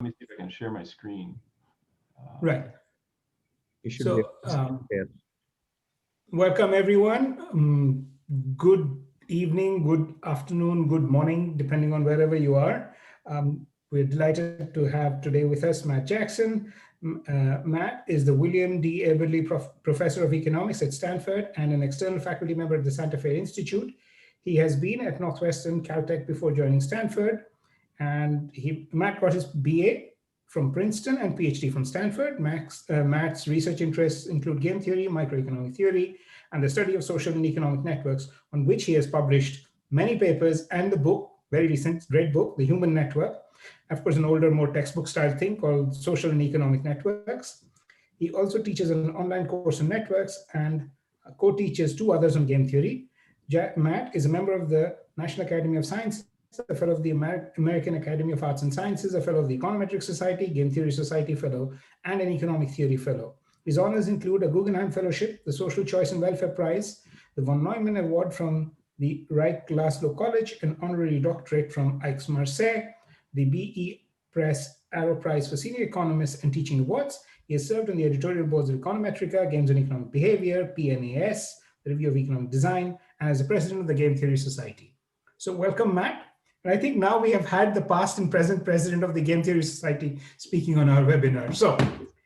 Let me see if I can share my screen. Right. You should be there. Welcome everyone. Good evening, good afternoon, good morning, depending on wherever you are. We're delighted to have today with us Matt Jackson. Matt is the William D. Eberly Professor of Economics at Stanford and an external faculty member at the Santa Fe Institute. He has been at Northwestern, Caltech before joining Stanford, and Matt got his BA from Princeton and PhD from Stanford. Matt's research interests include game theory, microeconomic theory, and the study of social and economic networks, on which he has published many papers and the book, very recent, great book, The Human Network. Of course, an older, more textbook style thing called Social and Economic Networks. He also teaches an online course on networks and co-teaches two others on game theory. Matt is a member of the National Academy of Sciences, a fellow of the American Academy of Arts and Sciences, a fellow of the Econometric Society, Game Theory Society fellow, and an Economic Theory fellow. His honors include a Guggenheim Fellowship, the Social Choice and Welfare Prize, the von Neumann Award from the Reich Glasgow College, an honorary doctorate from Aix-Marseille, the BE Press Arrow Prize for Senior Economists and Teaching Awards. He has served on the editorial boards of Econometrica, Games and Economic Behavior, PNAS, the Review of Economic Design, and as the president of the Game Theory Society. So welcome, Matt. And I think now we have had the past and present president of the Game Theory Society speaking on our webinar. So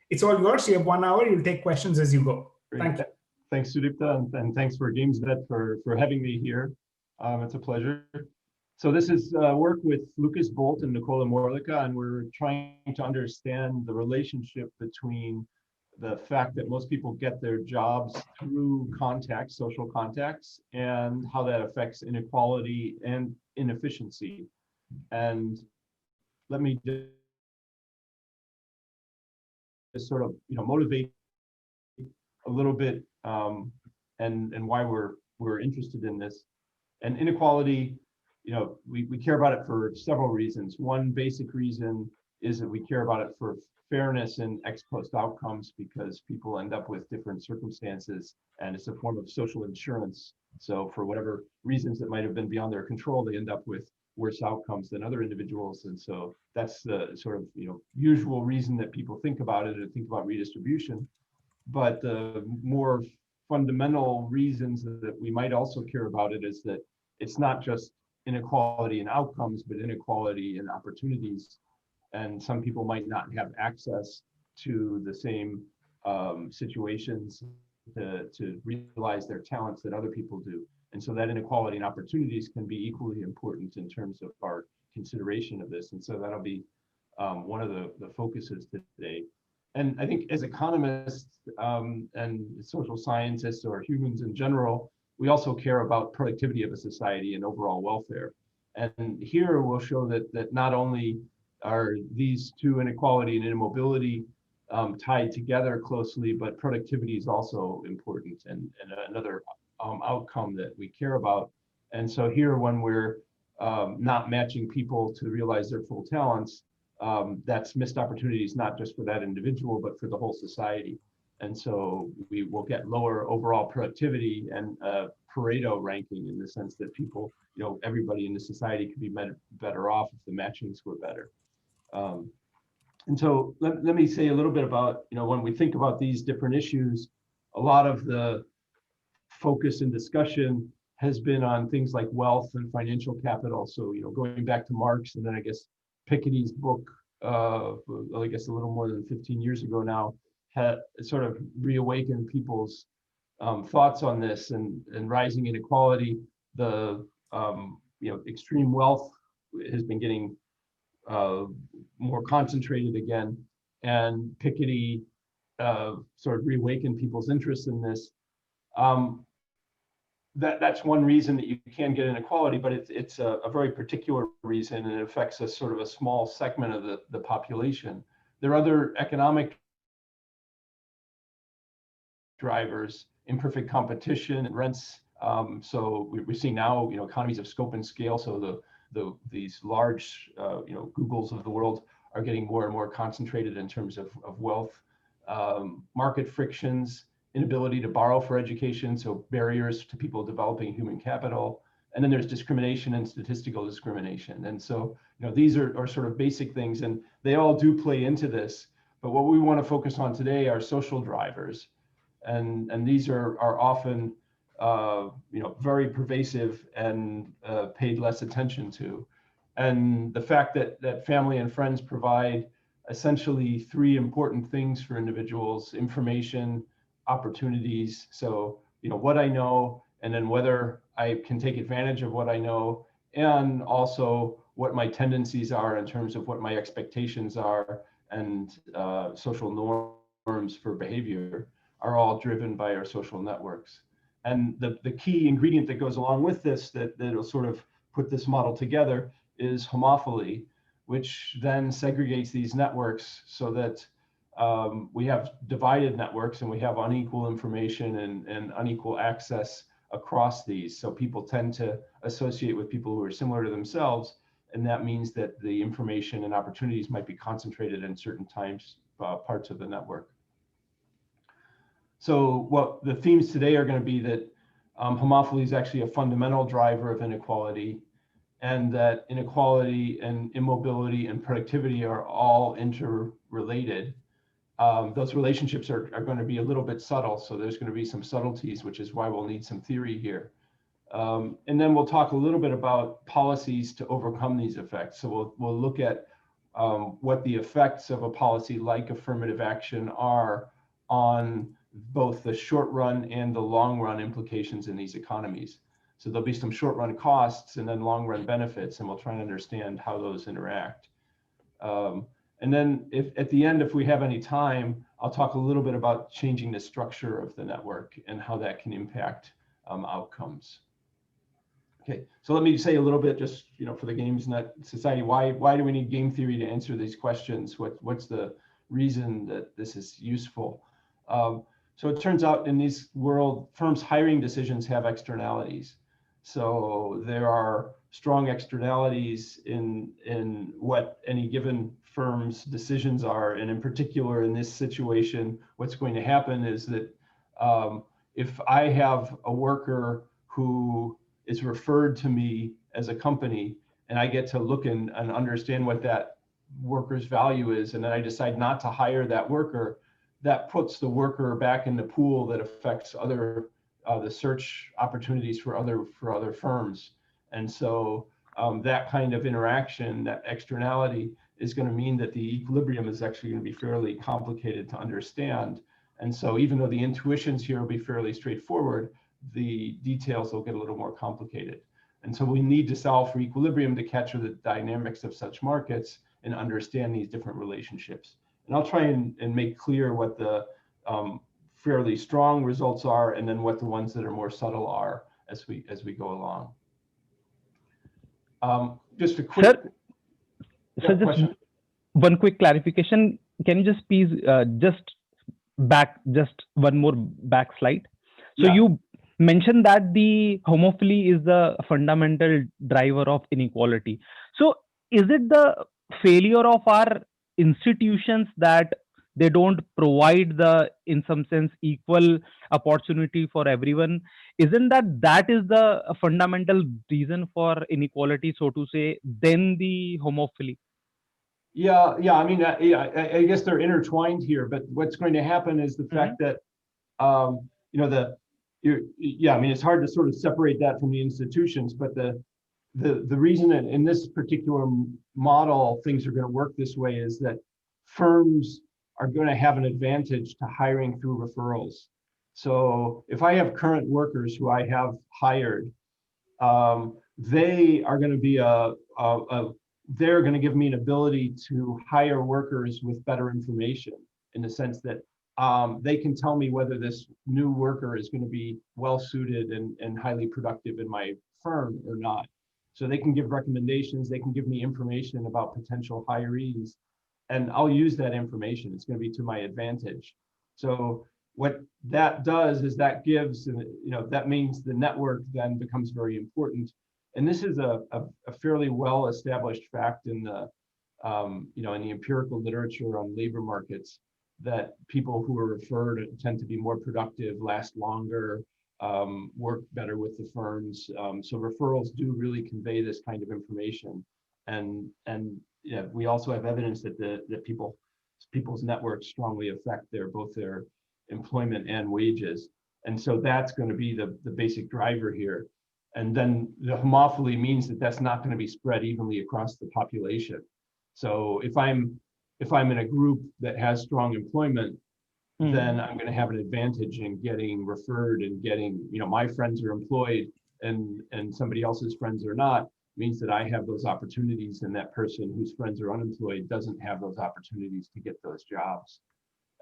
it's all yours. You have 1 hour. You'll take questions as you go. Great. Thank you. Thanks, Sudipta, and thanks for GamesNet for having me here. It's a pleasure. So this is work with Lucas Bolt and Nicola Morlica, and we're trying to understand the relationship between the fact that most people get their jobs through contacts, social contacts, and how that affects inequality and inefficiency. And let me just sort of motivate a little bit and why we're interested in this. And inequality, we care about it for several reasons. One basic reason is that we care about it for fairness and ex post outcomes, because people end up with different circumstances and it's a form of social insurance. So for whatever reasons that might have been beyond their control, they end up with worse outcomes than other individuals. And so that's the sort of usual reason that people think about it and think about redistribution. But the more fundamental reasons that we might also care about it is that it's not just inequality in outcomes, but inequality in opportunities. And some people might not have access to the same situations to realize their talents that other people do. And so that inequality in opportunities can be equally important in terms of our consideration of this. And so that'll be one of the focuses today. And I think as economists and social scientists or humans in general, we also care about productivity of a society and overall welfare. And here we'll show that not only are these two, inequality and immobility, tied together closely, but productivity is also important and another outcome that we care about. And so here, when we're not matching people to realize their full talents, that's missed opportunities, not just for that individual, but for the whole society. And so we will get lower overall productivity and Pareto ranking, in the sense that people, everybody in the society could be better off if the matchings were better. And so let me say a little bit about, when we think about these different issues, a lot of the focus and discussion has been on things like wealth and financial capital. So, going back to Marx, and then I guess Piketty's book, I guess a little more than 15 years ago now, had sort of reawakened people's thoughts on this and rising inequality. The extreme wealth has been getting more concentrated again, and Piketty sort of reawakened people's interest in this. That's one reason that you can get inequality, but it's a very particular reason, and it affects a sort of a small segment of the population. There are other economic drivers, imperfect competition and rents. So we're seeing now, economies of scope and scale. So these large, Googles of the world are getting more and more concentrated in terms of wealth, market frictions, inability to borrow for education, so barriers to people developing human capital, And then there's discrimination and statistical discrimination. And so, these are sort of basic things, and they all do play into this. But what we want to focus on today are social drivers. And these are often, very pervasive and paid less attention to. And the fact that family and friends provide essentially three important things for individuals: information, opportunities. So, what I know, and then whether I can take advantage of what I know, and also what my tendencies are in terms of what my expectations are, and social norms for behavior are all driven by our social networks. And the key ingredient that goes along with this, that'll sort of put this model together, is homophily, which then segregates these networks so that we have divided networks and we have unequal information and unequal access across these. So people tend to associate with people who are similar to themselves, and that means that the information and opportunities might be concentrated in certain parts of the network. So what the themes today are going to be that homophily is actually a fundamental driver of inequality, and that inequality and immobility and productivity are all interrelated. Those relationships are going to be a little bit subtle, so there's going to be some subtleties, which is why we'll need some theory here. And then we'll talk a little bit about policies to overcome these effects. So we'll look at what the effects of a policy like affirmative action are on both the short run and the long run implications in these economies. So there'll be some short run costs and then long run benefits, and we'll try and understand how those interact. And then if at the end, if we have any time, I'll talk a little bit about changing the structure of the network and how that can impact outcomes. Okay, so let me say a little bit, just for the GamesNet Society, why do we need game theory to answer these questions? What's the reason that this is useful? So it turns out in this world, firms' hiring decisions have externalities. So there are strong externalities in what any given firm's decisions are, and in particular in this situation, what's going to happen is that if I have a worker who is referred to me as a company, and I get to look and understand what that worker's value is, and then I decide not to hire that worker, that puts the worker back in the pool that affects other the search opportunities for other firms. And so that kind of interaction, that externality, is going to mean that the equilibrium is actually going to be fairly complicated to understand. And so even though the intuitions here will be fairly straightforward, the details will get a little more complicated. And so we need to solve for equilibrium to capture the dynamics of such markets and understand these different relationships. And I'll try and make clear what the fairly strong results are, and then what the ones that are more subtle are as we go along. Just a quick just one quick clarification. Can you just please just one more back slide? So yeah. You mentioned that the homophily is the fundamental driver of inequality. So is it the failure of our institutions that they don't provide in some sense, equal opportunity for everyone? Isn't that is the fundamental reason for inequality, so to say, than the homophily? Yeah. I mean, I guess they're intertwined here. But what's going to happen is the fact that, I mean, it's hard to sort of separate that from the institutions. But the reason that in this particular model things are going to work this way is that firms are going to have an advantage to hiring through referrals. So if I have current workers who I have hired, they are going to be they're going to give me an ability to hire workers with better information, in the sense that they can tell me whether this new worker is going to be well suited and highly productive in my firm or not. So they can give recommendations, they can give me information about potential hirees, and I'll use that information. It's going to be to my advantage. So what that does is that gives, that means the network then becomes very important. And this is a fairly well-established fact in the, in the empirical literature on labor markets, that people who are referred tend to be more productive, last longer, work better with the firms. So referrals do really convey this kind of information. And yeah, we also have evidence that people's networks strongly affect both their employment and wages. And so that's going to be the basic driver here. And then the homophily means that that's not going to be spread evenly across the population. So if I'm in a group that has strong employment, then I'm going to have an advantage in getting referred and getting, my friends are employed and somebody else's friends are not, means that I have those opportunities, and that person whose friends are unemployed doesn't have those opportunities to get those jobs.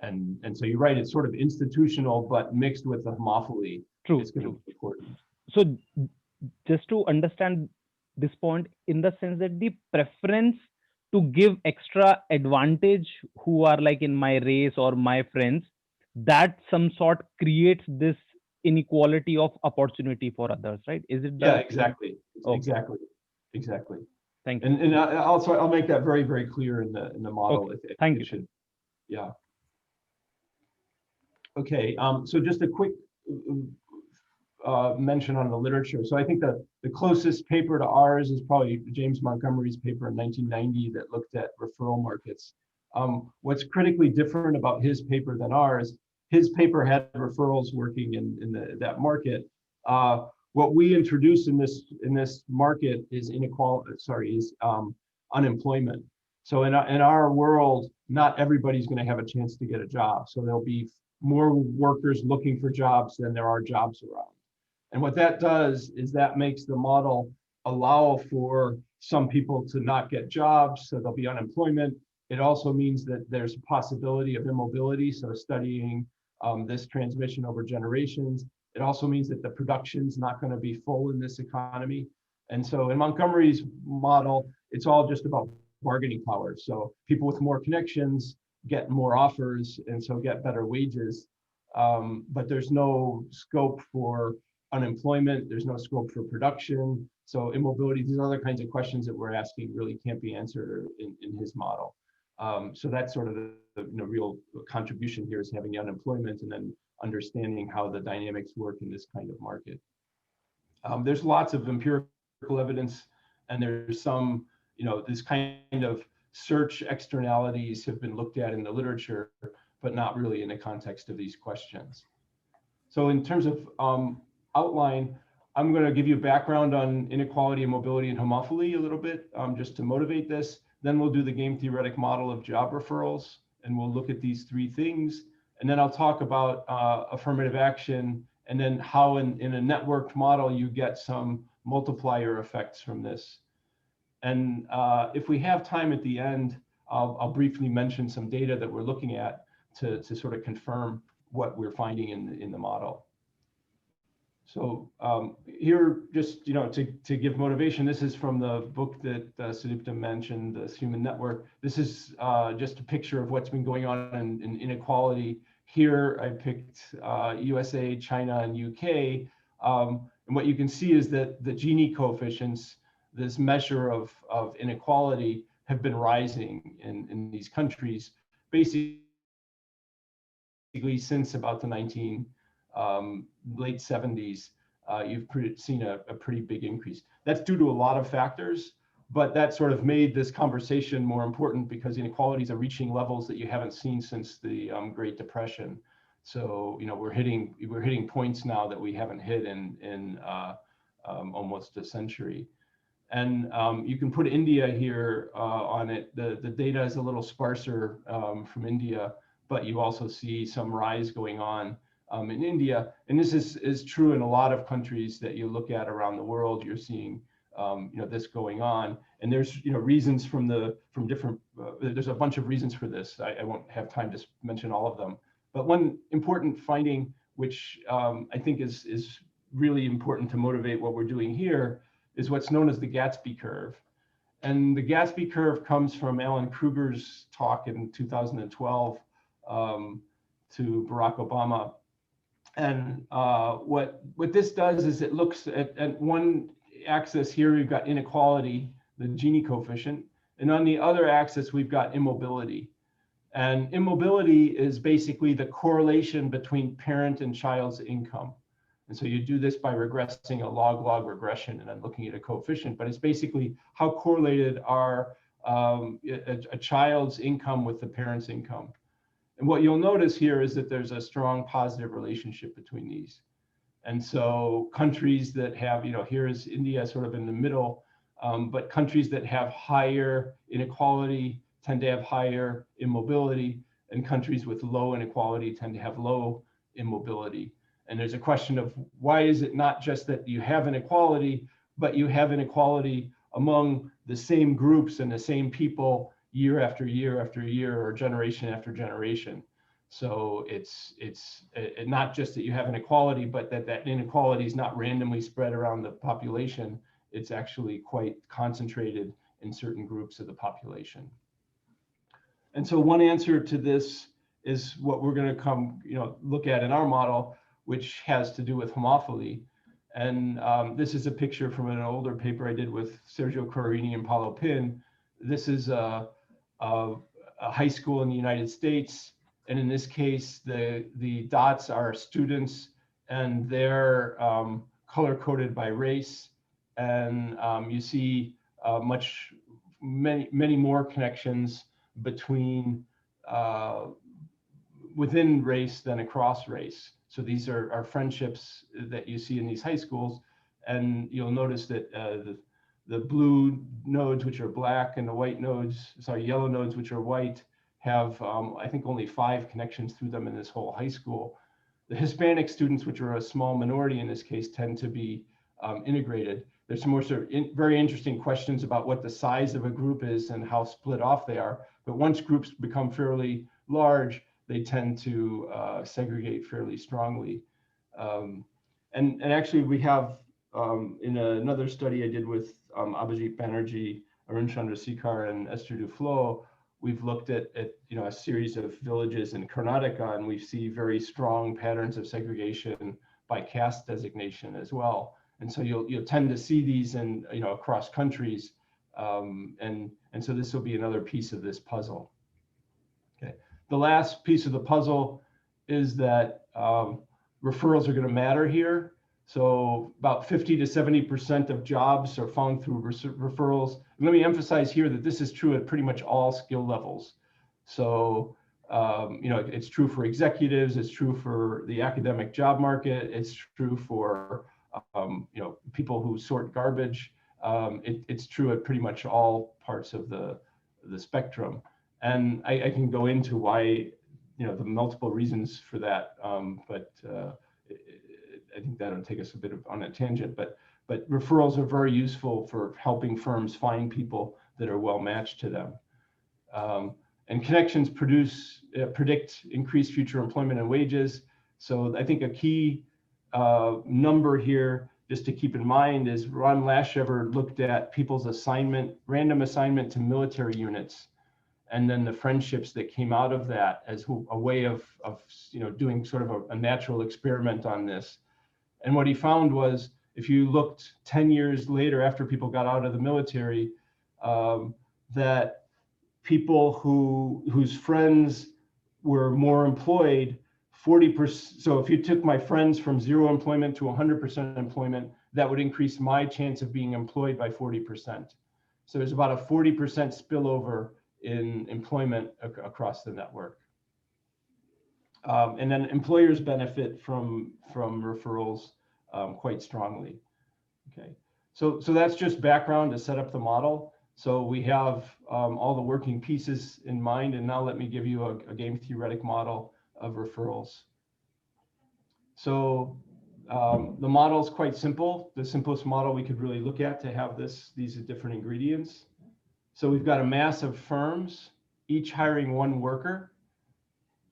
And so you're right, it's sort of institutional, but mixed with the homophily. True, It's going to true. be important. So just to understand this point, in the sense that the preference to give extra advantage who are like in my race or my friends, that some sort creates this inequality of opportunity for others, right? Is it Yeah, the exactly. Okay. Exactly. Thank you. And I'll make that very, very clear in the model. Okay. If Thank it you. should. Yeah. Okay. So just a quick mention on the literature. So I think the closest paper to ours is probably James Montgomery's paper in 1990 that looked at referral markets. What's critically different about his paper than ours, his paper had referrals working in that market. What we introduce in this market is unemployment. So in our world, not everybody's going to have a chance to get a job. So there'll be more workers looking for jobs than there are jobs around. And what that does is that makes the model allow for some people to not get jobs, so there'll be unemployment. It also means that there's a possibility of immobility, so studying this transmission over generations. It also means that the production's not going to be full in this economy. And so in Montgomery's model, it's all just about bargaining power. So people with more connections get more offers and so get better wages. But there's no scope for unemployment, there's no scope for production. So immobility, these other kinds of questions that we're asking really can't be answered in his model. So that's sort of the real contribution here, is having the unemployment and then understanding how the dynamics work in this kind of market. There's lots of empirical evidence, and there's some, this kind of search externalities have been looked at in the literature, but not really in the context of these questions. So in terms of outline, I'm going to give you a background on inequality and mobility and homophily a little bit, just to motivate this. Then we'll do the game theoretic model of job referrals, and we'll look at these three things. And then I'll talk about affirmative action, and then how in a networked model you get some multiplier effects from this. And if we have time at the end, I'll briefly mention some data that we're looking at to sort of confirm what we're finding in the model. So here, just to give motivation, this is from the book that Sudipta mentioned, The Human Network. This is just a picture of what's been going on in inequality. Here I picked USA, China, and UK. And what you can see is that the Gini coefficients, this measure of inequality, have been rising in these countries, basically since about the late 70s. You've seen a pretty big increase. That's due to a lot of factors, but that sort of made this conversation more important because inequalities are reaching levels that you haven't seen since the Great Depression. So we're hitting points now that we haven't hit in almost a century. And you can put India here on it. The data is a little sparser from India, but you also see some rise going on in India. And this is true in a lot of countries that you look at around the world. You're seeing this going on. And there's reasons from different, there's a bunch of reasons for this. I won't have time to mention all of them. But one important finding, which I think is really important to motivate what we're doing here, is what's known as the Gatsby curve. And the Gatsby curve comes from Alan Kruger's talk in 2012 to Barack Obama. And what this does is it looks at one axis here, we've got inequality, the Gini coefficient. And on the other axis, we've got immobility. And immobility is basically the correlation between parent and child's income. And so you do this by regressing a log-log regression and then looking at a coefficient, but it's basically how correlated are a child's income with the parent's income. And what you'll notice here is that there's a strong positive relationship between these. And so countries that have, here is India sort of in the middle, but countries that have higher inequality tend to have higher immobility, and countries with low inequality tend to have low immobility. And there's a question of why is it not just that you have inequality, but you have inequality among the same groups and the same people year after year after year, or generation after generation. So it's not just that you have inequality, but that inequality is not randomly spread around the population. It's actually quite concentrated in certain groups of the population. And so one answer to this is what we're going to look at in our model, which has to do with homophily. And this is a picture from an older paper I did with Sergio Corrini and Paulo Pin. This is a high school in the United States. And in this case, the dots are students, and they're color-coded by race. And you see many more connections between within race than across race. So these are friendships that you see in these high schools, and you'll notice that the blue nodes, which are black, and the white nodes, yellow nodes, which are white, have I think only 5 connections through them in this whole high school. The Hispanic students, which are a small minority in this case, tend to be integrated. There's some more sort of very interesting questions about what the size of a group is and how split off they are. But once groups become fairly large, they tend to segregate fairly strongly. And actually, we have in another study I did with Abhijit Banerjee, Arun Chandrasekhar, and Esther Duflo, we've looked at a series of villages in Karnataka, and we see very strong patterns of segregation by caste designation as well. And so you'll tend to see these in across countries, and so this will be another piece of this puzzle. Okay, the last piece of the puzzle is that referrals are going to matter here. So about 50 to 70% of jobs are found through referrals. And let me emphasize here that this is true at pretty much all skill levels. So it's true for executives, it's true for the academic job market, it's true for people who sort garbage. It's true at pretty much all parts of the spectrum. And I can go into why, the multiple reasons for that, but I think that'll take us a bit on a tangent. But referrals are very useful for helping firms find people that are well matched to them. And connections predict increased future employment and wages. So I think a key number here, just to keep in mind, is Ron Lashever looked at people's random assignment to military units, and then the friendships that came out of that as a way of doing sort of a natural experiment on this. And what he found was, if you looked 10 years later after people got out of the military, that people whose friends were more employed, 40%. So if you took my friends from 0 employment to 100% employment, that would increase my chance of being employed by 40%. So there's about a 40% spillover in employment across the network. And then employers benefit from referrals quite strongly. Okay, so that's just background to set up the model. So we have all the working pieces in mind, and now let me give you a game theoretic model of referrals. So the model is quite simple. The simplest model we could really look at to have these different ingredients. So we've got a mass of firms, each hiring 1 worker.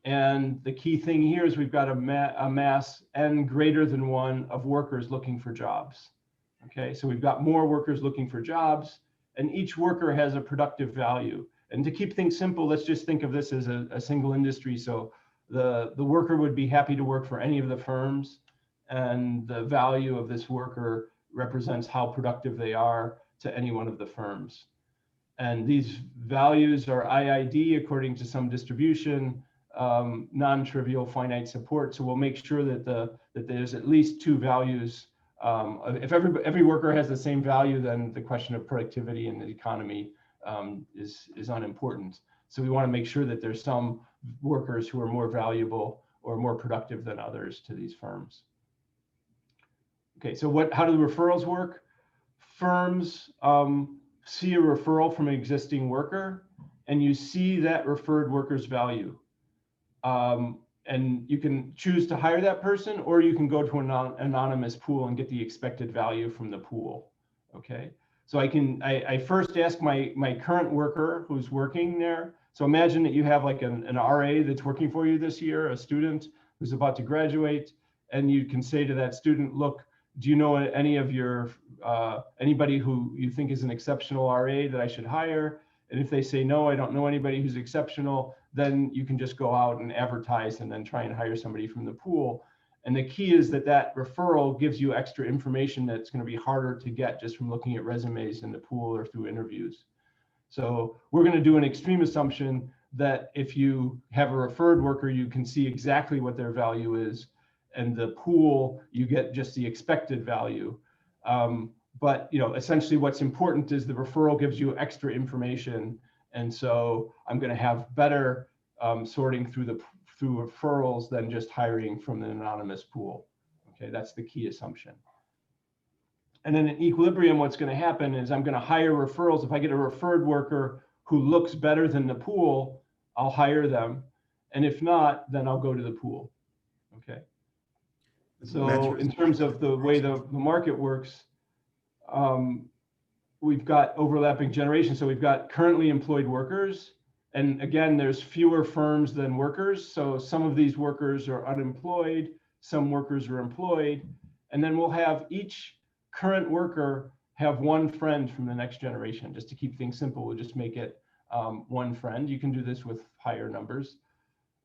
And the key thing here is we've got a mass n greater than 1 of workers looking for jobs. Okay, so we've got more workers looking for jobs, and each worker has a productive value. And to keep things simple, let's just think of this as a single industry. So the worker would be happy to work for any of the firms, and the value of this worker represents how productive they are to any one of the firms. And these values are IID according to some distribution. non-trivial finite support. So we'll make sure that that there's at least two values. If every worker has the same value, then the question of productivity in the economy is unimportant. So we want to make sure that there's some workers who are more valuable or more productive than others to these firms. Okay, so how do the referrals work? Firms see a referral from an existing worker, and you see that referred worker's value. And you can choose to hire that person, or you can go to an anonymous pool and get the expected value from the pool. Okay, so I first ask my current worker who's working there. So imagine that you have like an RA that's working for you this year, a student who's about to graduate, and you can say to that student, look, do you know any of your anybody who you think is an exceptional RA that I should hire? And if they say, no, I don't know anybody who's exceptional, then you can just go out and advertise and then try and hire somebody from the pool. And the key is that referral gives you extra information that's going to be harder to get just from looking at resumes in the pool or through interviews. So we're going to do an extreme assumption that if you have a referred worker, you can see exactly what their value is. And the pool, you get just the expected value. But essentially what's important is the referral gives you extra information. And so I'm going to have better sorting through referrals than just hiring from an anonymous pool. Okay, that's the key assumption. And then in equilibrium, what's going to happen is I'm going to hire referrals. If I get a referred worker who looks better than the pool, I'll hire them. And if not, then I'll go to the pool. Okay. So in terms of the way the market works, we've got overlapping generations. So we've got currently employed workers. And again, there's fewer firms than workers. So some of these workers are unemployed, some workers are employed. And then we'll have each current worker have one friend from the next generation. Just to keep things simple, we'll just make it one friend. You can do this with higher numbers.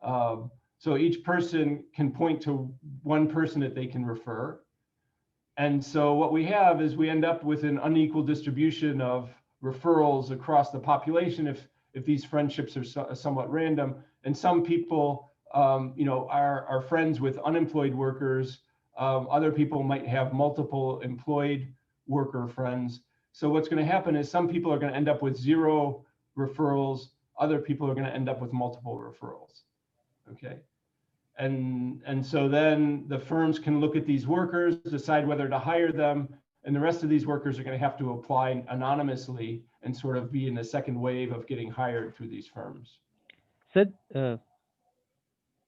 So each person can point to one person that they can refer. And so what we have is we end up with an unequal distribution of referrals across the population if these friendships are somewhat random. And some people are friends with unemployed workers. Other people might have multiple employed worker friends. So what's going to happen is some people are going to end up with 0 referrals. Other people are going to end up with multiple referrals. Okay. And so then the firms can look at these workers, decide whether to hire them, and the rest of these workers are going to have to apply anonymously and sort of be in the second wave of getting hired through these firms. So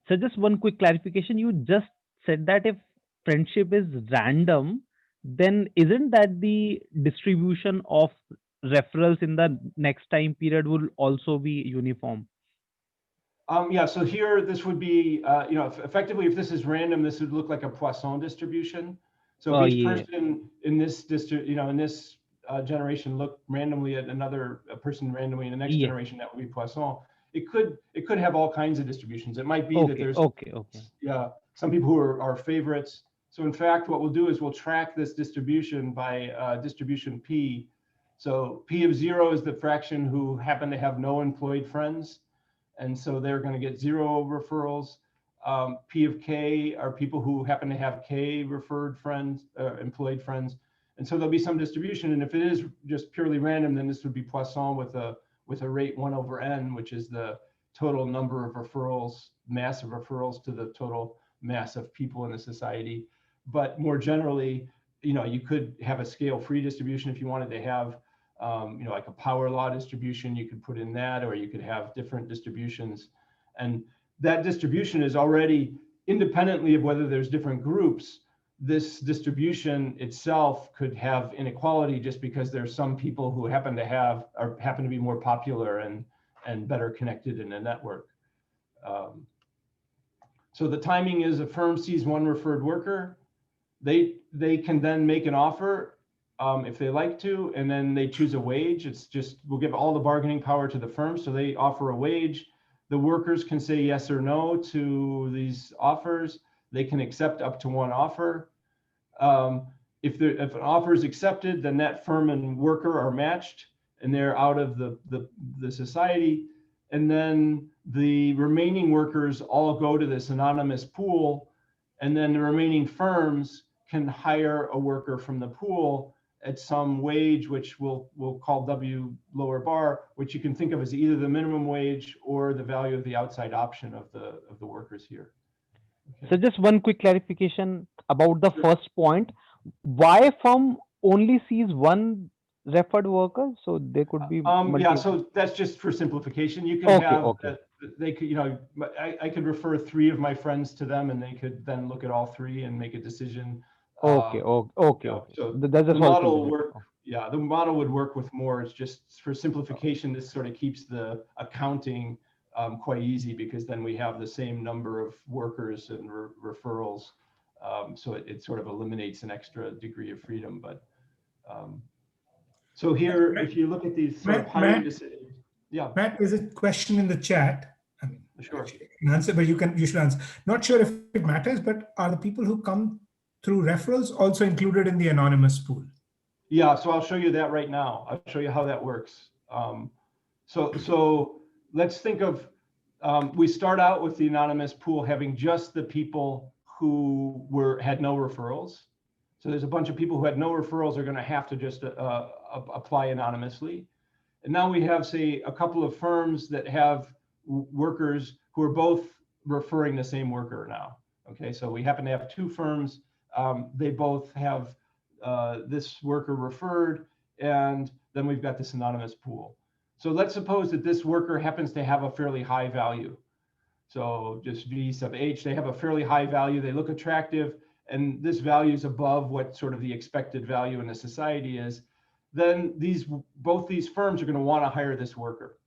just one quick clarification. You just said that if friendship is random, then isn't that the distribution of referrals in the next time period will also be uniform? Yeah, so here, this would be, effectively, if this is random, this would look like a Poisson distribution. So if each person in this generation looked randomly at another person randomly in the next generation, that would be Poisson. It could have all kinds of distributions. It might be that there's some people who are favorites. So in fact, what we'll do is we'll track this distribution by distribution P. So P of 0 is the fraction who happen to have no employed friends. And so they're going to get 0 referrals. P of K are people who happen to have K referred friends, employed friends. And so there'll be some distribution. And if it is just purely random, then this would be Poisson with a rate 1 over n, which is the total number of referrals, mass of referrals to the total mass of people in a society. But more generally, you could have a scale-free distribution if you wanted to have like a power law distribution, you could put in that, or you could have different distributions. And that distribution is already, independently of whether there's different groups, this distribution itself could have inequality just because there's some people who happen to be more popular and better connected in a network. So the timing is a firm sees one referred worker, they can then make an offer if they like to, and then they choose a wage. It's just, we'll give all the bargaining power to the firm. So they offer a wage. The workers can say yes or no to these offers. They can accept up to one offer. If an offer is accepted, then that firm and worker are matched and they're out of the society. And then the remaining workers all go to this anonymous pool, and then the remaining firms can hire a worker from the pool at some wage, which we'll call W lower bar, which you can think of as either the minimum wage or the value of the outside option of the workers here. Okay. So just one quick clarification about the Sure. first point. Why firm only sees one referred worker? So they could be Yeah, so that's just for simplification. You can Okay, have, okay. they could, you know, I could refer 3 of my friends to them and they could then look at all 3 and make a decision. Okay, okay, okay, Yeah, okay. so That's the just all model confusion. work, yeah, the model would work with more. It's just for simplification, this sort of keeps the accounting quite easy, because then we have the same number of workers and referrals. So it sort of eliminates an extra degree of freedom. But so here, if you look at these sort of hiring decisions, yeah, Matt, there's a question in the chat. I mean, sure. actually, you can answer, but you should answer. Not sure if it matters, but are the people who come through referrals also included in the anonymous pool? Yeah, so I'll show you that right now. I'll show you how that works. So let's think of, we start out with the anonymous pool having just the people who had no referrals. So there's a bunch of people who had no referrals are going to have to just apply anonymously. And now we have, say, a couple of firms that have workers who are both referring the same worker now. Okay, so we happen to have 2 firms. They both have this worker referred, and then we've got this anonymous pool. So let's suppose that this worker happens to have a fairly high value. So just V sub H, they have a fairly high value, they look attractive, and this value is above what sort of the expected value in the society is. Then both these firms are going to want to hire this worker.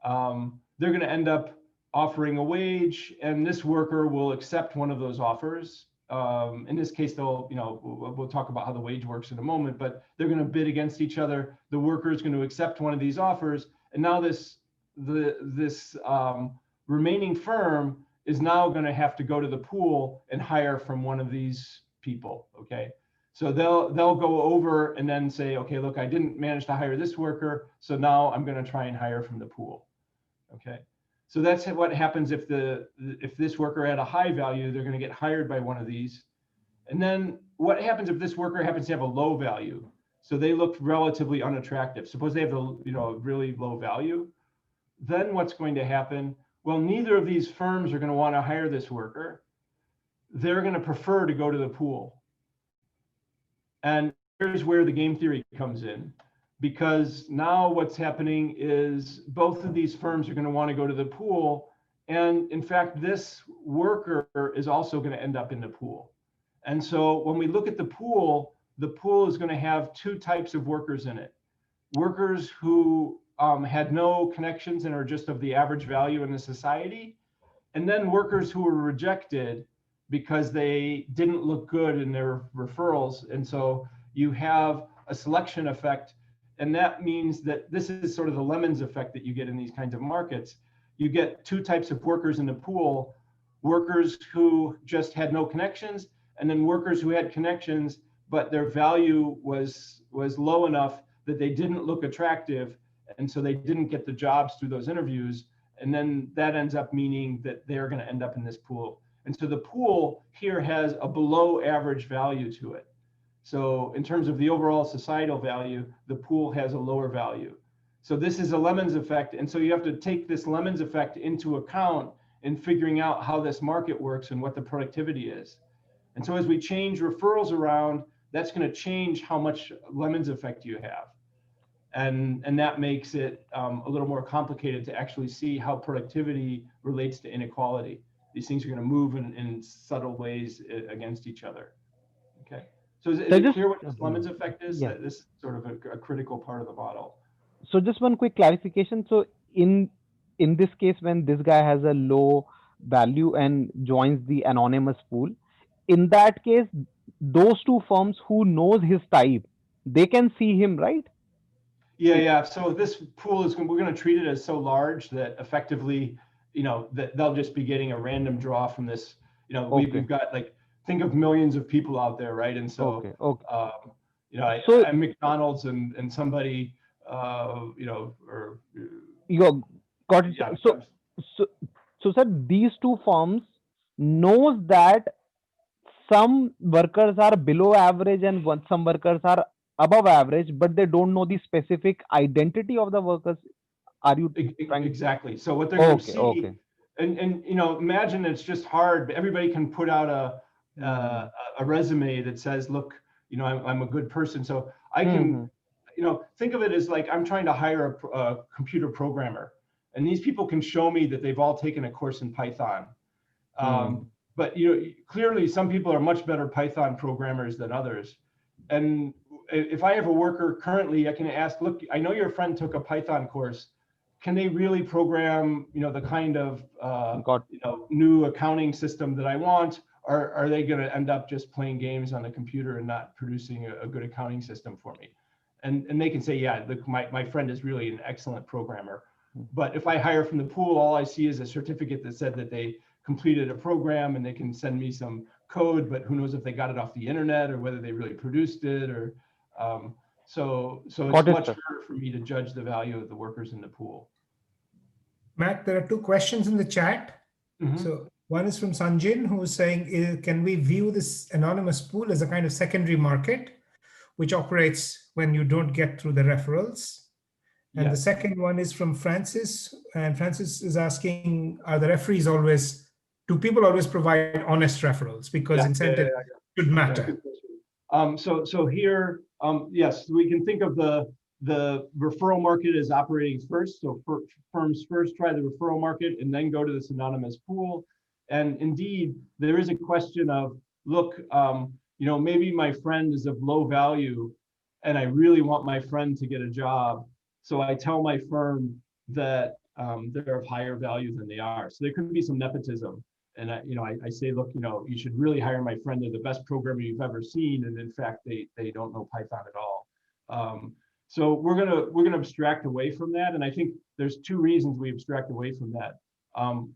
They're going to end up offering a wage, and this worker will accept one of those offers. In this case, we'll talk about how the wage works in a moment, but they're going to bid against each other. The worker is going to accept one of these offers, and now this remaining firm is now going to have to go to the pool and hire from one of these people. Okay, so they'll go over and then say, okay, look, I didn't manage to hire this worker, so now I'm going to try and hire from the pool. Okay. So that's what happens if this worker had a high value, they're going to get hired by one of these. And then what happens if this worker happens to have a low value? So they look relatively unattractive. Suppose they have a really low value. Then what's going to happen? Well, neither of these firms are going to want to hire this worker. They're going to prefer to go to the pool. And here's where the game theory comes in. Because now what's happening is both of these firms are going to want to go to the pool. And in fact, this worker is also going to end up in the pool. And so when we look at the pool is going to have 2 types of workers in it. Workers who had no connections and are just of the average value in the society. And then workers who were rejected because they didn't look good in their referrals. And so you have a selection effect. And that means that this is sort of the lemons effect that you get in these kinds of markets. You get 2 types of workers in the pool, workers who just had no connections, and then workers who had connections, but their value was low enough that they didn't look attractive. And so they didn't get the jobs through those interviews. And then that ends up meaning that they're going to end up in this pool. And so the pool here has a below average value to it. So in terms of the overall societal value, the pool has a lower value. So this is a lemons effect. And so you have to take this lemons effect into account in figuring out how this market works and what the productivity is. And so as we change referrals around, that's going to change how much lemons effect you have. And that makes it a little more complicated to actually see how productivity relates to inequality. These things are going to move in subtle ways against each other. Okay. So is it clear what this lemons effect is? Yeah. This is sort of a critical part of the model. So just one quick clarification. So in this case, when this guy has a low value and joins the anonymous pool, in that case, those 2 firms who knows his type, they can see him, right? Yeah. So this pool we're going to treat it as so large that effectively, that they'll just be getting a random draw from this. We've got think of millions of people out there, right? And so, I'm McDonald's and somebody, or you got it. yeah, so, so sir, these two firms knows that some workers are below average and some workers are above average, but they don't know the specific identity of the workers. Are you trying? Exactly. So what they're going to Okay, see, okay. and imagine it's just hard. Everybody can put out a resume that says, look, I'm a good person. So I can, think of it as like I'm trying to hire a computer programmer, and these people can show me that they've all taken a course in Python. But clearly some people are much better Python programmers than others. And if I have a worker currently, I can ask, look, I know your friend took a Python course. Can they really program, the kind of new accounting system that I want? Or are they going to end up just playing games on the computer and not producing a good accounting system for me? And they can say, yeah, look, my friend is really an excellent programmer. But if I hire from the pool, all I see is a certificate that said that they completed a program, and they can send me some code, but who knows if they got it off the internet or whether they really produced it, or so it's much harder for me to judge the value of the workers in the pool. Matt, there are two questions in the chat. So one is from Sanjin, who is saying, can we view this anonymous pool as a kind of secondary market, which operates when you don't get through the referrals? And the second one is from Francis, and Francis is asking, are the referees do people always provide honest referrals? Because incentive should matter. So here, yes, we can think of the referral market as operating first. So firms first try the referral market and then go to this anonymous pool. And indeed, there is a question of, look, maybe my friend is of low value and I really want my friend to get a job. So I tell my firm that they're of higher value than they are. So there could be some nepotism. And I say, look, you should really hire my friend. They're the best programmer you've ever seen. And in fact, they don't know Python at all. So we're gonna abstract away from that. And I think there's two reasons we abstract away from that.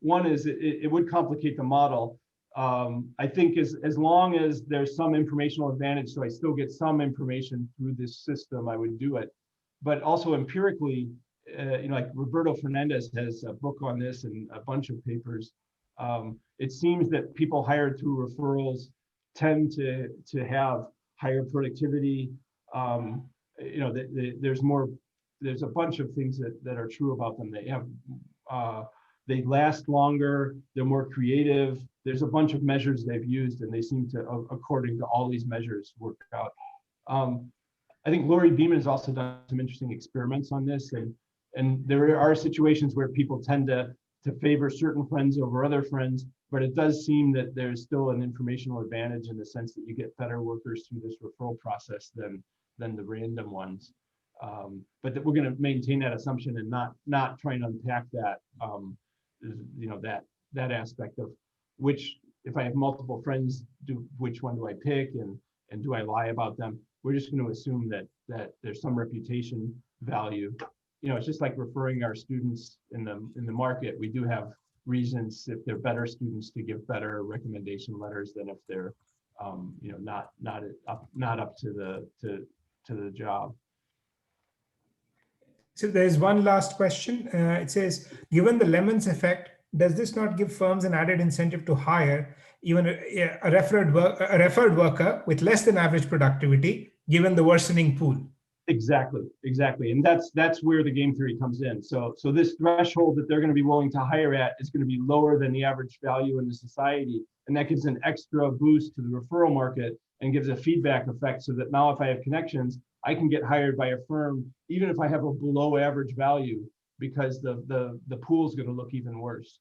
One is it would complicate the model. I think as long as there's some informational advantage, so I still get some information through this system, I would do it. But also empirically, like Roberto Fernandez has a book on this and a bunch of papers. It seems that people hired through referrals tend to have higher productivity. There's a bunch of things that are true about them. They last longer, they're more creative. There's a bunch of measures they've used, and they seem to, according to all these measures, work out. I think Laurie Beeman has also done some interesting experiments on this, and there are situations where people tend to favor certain friends over other friends, but it does seem that there's still an informational advantage in the sense that you get better workers through this referral process than the random ones. But that we're going to maintain that assumption and not try and unpack that, that aspect of which, if I have multiple friends, which one do I pick, and do I lie about them? We're just going to assume that there's some reputation value. It's just like referring our students in the market. We do have reasons, if they're better students, to give better recommendation letters than if they're not up to the job. So there's one last question. It says, given the Lemons effect, does this not give firms an added incentive to hire even a referred worker with less than average productivity, given the worsening pool? Exactly. And that's where the game theory comes in. So this threshold that they're going to be willing to hire at is going to be lower than the average value in the society. And that gives an extra boost to the referral market and gives a feedback effect, so that now if I have connections, I can get hired by a firm, even if I have a below average value, because the pool is going to look even worse.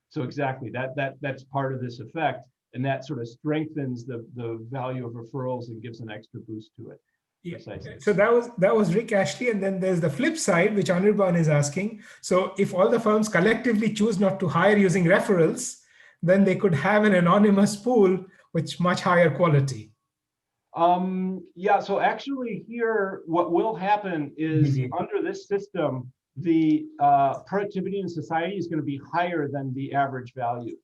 So exactly, that's part of this effect, and that sort of strengthens the value of referrals and gives an extra boost to it. Yeah. So that was Rick Ashley, and then there's the flip side, which Anirban is asking. So if all the firms collectively choose not to hire using referrals, then they could have an anonymous pool with much higher quality. Yeah, so actually here, what will happen is under this system, the productivity in society is going to be higher than the average value,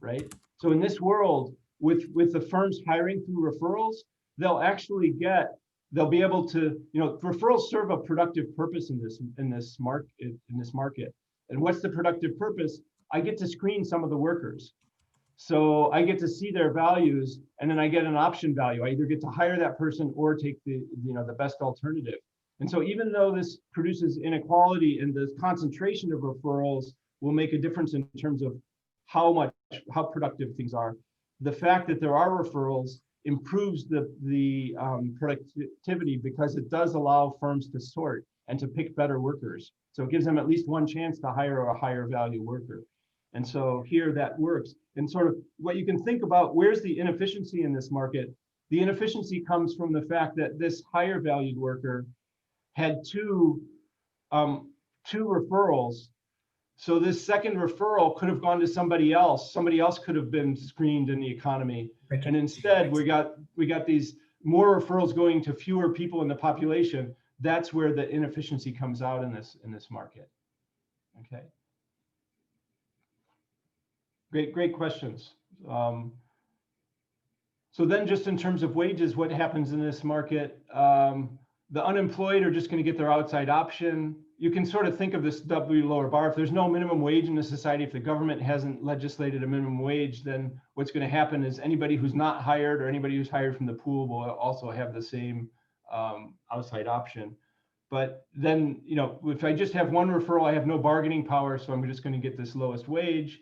right? So in this world, with the firms hiring through referrals, they'll be able to, referrals serve a productive purpose in this market. And what's the productive purpose? I get to screen some of the workers. So I get to see their values, and then I get an option value. I either get to hire that person or take the best alternative. And so even though this produces inequality and the concentration of referrals will make a difference in terms of how productive things are, the fact that there are referrals improves the productivity, because it does allow firms to sort and to pick better workers. So it gives them at least one chance to hire a higher value worker. And so here that works. And sort of what you can think about, where's the inefficiency in this market? The inefficiency comes from the fact that this higher valued worker had two referrals. So this second referral could have gone to somebody else. Somebody else could have been screened in the economy. And instead we got these more referrals going to fewer people in the population. That's where the inefficiency comes out in this market. Okay. Great questions. So then just in terms of wages, what happens in this market? The unemployed are just going to get their outside option. You can sort of think of this W lower bar. If there's no minimum wage in the society, if the government hasn't legislated a minimum wage, then what's going to happen is anybody who's not hired or anybody who's hired from the pool will also have the same outside option. But then, if I just have one referral, I have no bargaining power, so I'm just going to get this lowest wage.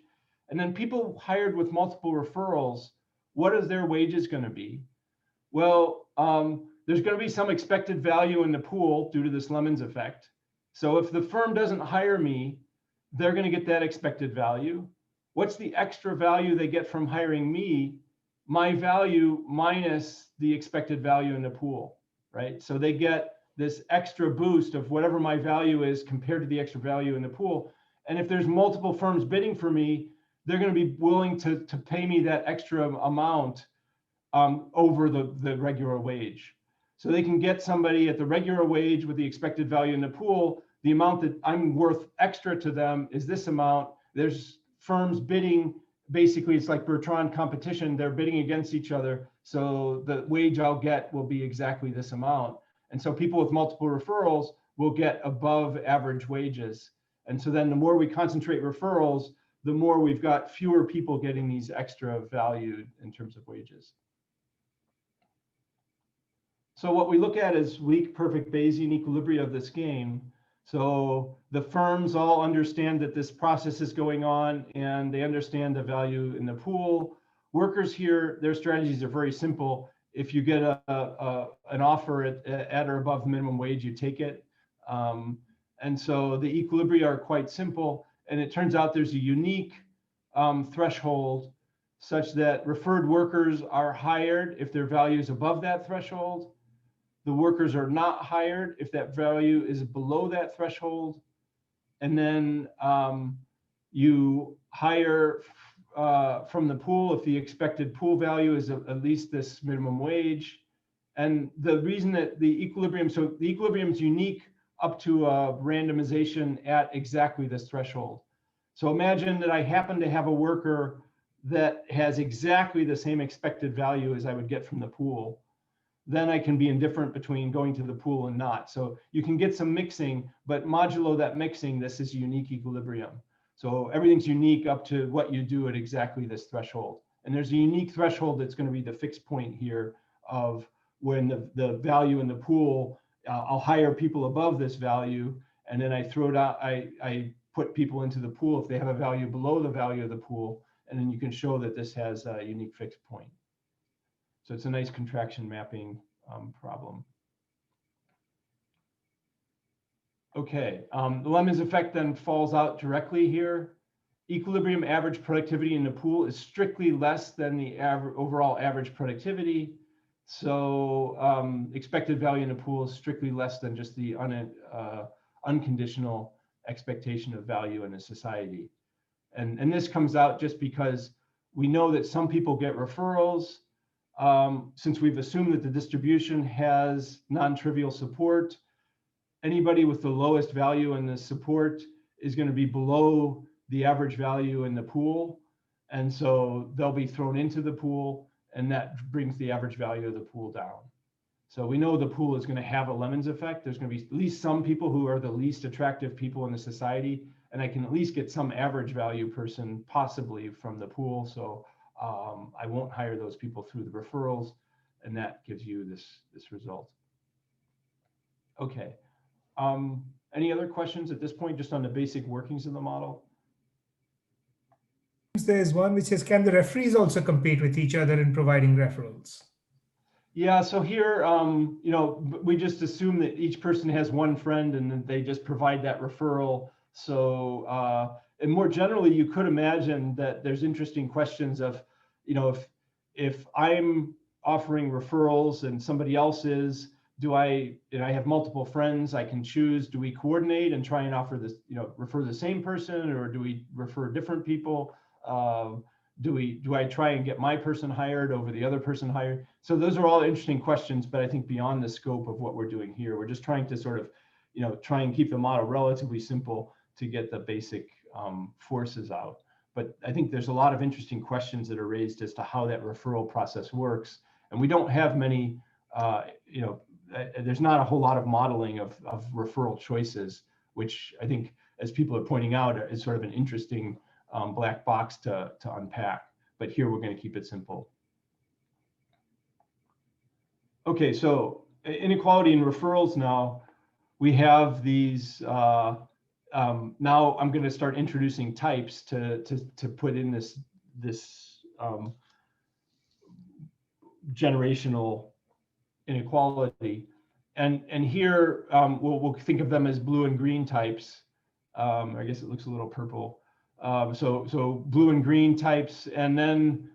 And then people hired with multiple referrals, what is their wages going to be? Well, there's going to be some expected value in the pool due to this Lemons effect. So if the firm doesn't hire me, they're going to get that expected value. What's the extra value they get from hiring me? My value minus the expected value in the pool, right? So they get this extra boost of whatever my value is compared to the extra value in the pool. And if there's multiple firms bidding for me, they're going to be willing to pay me that extra amount over the regular wage. So they can get somebody at the regular wage with the expected value in the pool. The amount that I'm worth extra to them is this amount. There's firms bidding. Basically, it's like Bertrand competition. They're bidding against each other. So the wage I'll get will be exactly this amount. And so people with multiple referrals will get above average wages. And so then the more we concentrate referrals, the more we've got fewer people getting these extra value in terms of wages. So what we look at is weak perfect Bayesian equilibria of this game. So the firms all understand that this process is going on and they understand the value in the pool. Workers here, their strategies are very simple. If you get an offer at or above minimum wage, you take it. And so the equilibria are quite simple. And it turns out there's a unique threshold such that referred workers are hired if their value is above that threshold. The workers are not hired if that value is below that threshold. And then you hire from the pool if the expected pool value is at least this minimum wage. And the reason that the equilibrium, so the equilibrium is unique up to a randomization at exactly this threshold. So imagine that I happen to have a worker that has exactly the same expected value as I would get from the pool. Then I can be indifferent between going to the pool and not. So you can get some mixing, but modulo that mixing, this is unique equilibrium. So everything's unique up to what you do at exactly this threshold. And there's a unique threshold that's going to be the fixed point here of when the value in the pool, I'll hire people above this value, and then I throw it out, I put people into the pool if they have a value below the value of the pool, and then you can show that this has a unique fixed point. So it's a nice contraction mapping problem. Okay, the Lemons effect then falls out directly here. Equilibrium average productivity in the pool is strictly less than the overall average productivity. So expected value in the pool is strictly less than just the unconditional expectation of value in a society. And this comes out just because we know that some people get referrals. Since we've assumed that the distribution has non-trivial support, anybody with the lowest value in the support is going to be below the average value in the pool. And so they'll be thrown into the pool, and that brings the average value of the pool down. So we know the pool is going to have a Lemons effect. There's going to be at least some people who are the least attractive people in the society and I can at least get some average value person possibly from the pool. So I won't hire those people through the referrals, and that gives you this result. Okay. Any other questions at this point, just on the basic workings of the model? There's one which says, can the referees also compete with each other in providing referrals? Yeah, so here, you know, we just assume that each person has one friend and then they just provide that referral. So, and more generally, you could imagine that there's interesting questions of, you know, if I'm offering referrals and somebody else is, do I, and I have multiple friends, I can choose, do we coordinate and try and offer this, you know, refer the same person, or do we refer different people? Do I try and get my person hired over the other person hired? So those are all interesting questions, but I think beyond the scope of what we're doing here, we're just trying to sort of, you know, try and keep the model relatively simple to get the basic forces out. But I think there's a lot of interesting questions that are raised as to how that referral process works. And we don't have many, you know, there's not a whole lot of modeling of referral choices, which I think, as people are pointing out, is sort of an interesting black box to unpack. But here we're going to keep it simple. Okay, so inequality in referrals now. We have these, now I'm going to start introducing types to put in this generational inequality. And here we'll think of them as blue and green types. I guess it looks a little purple. So blue and green types, and then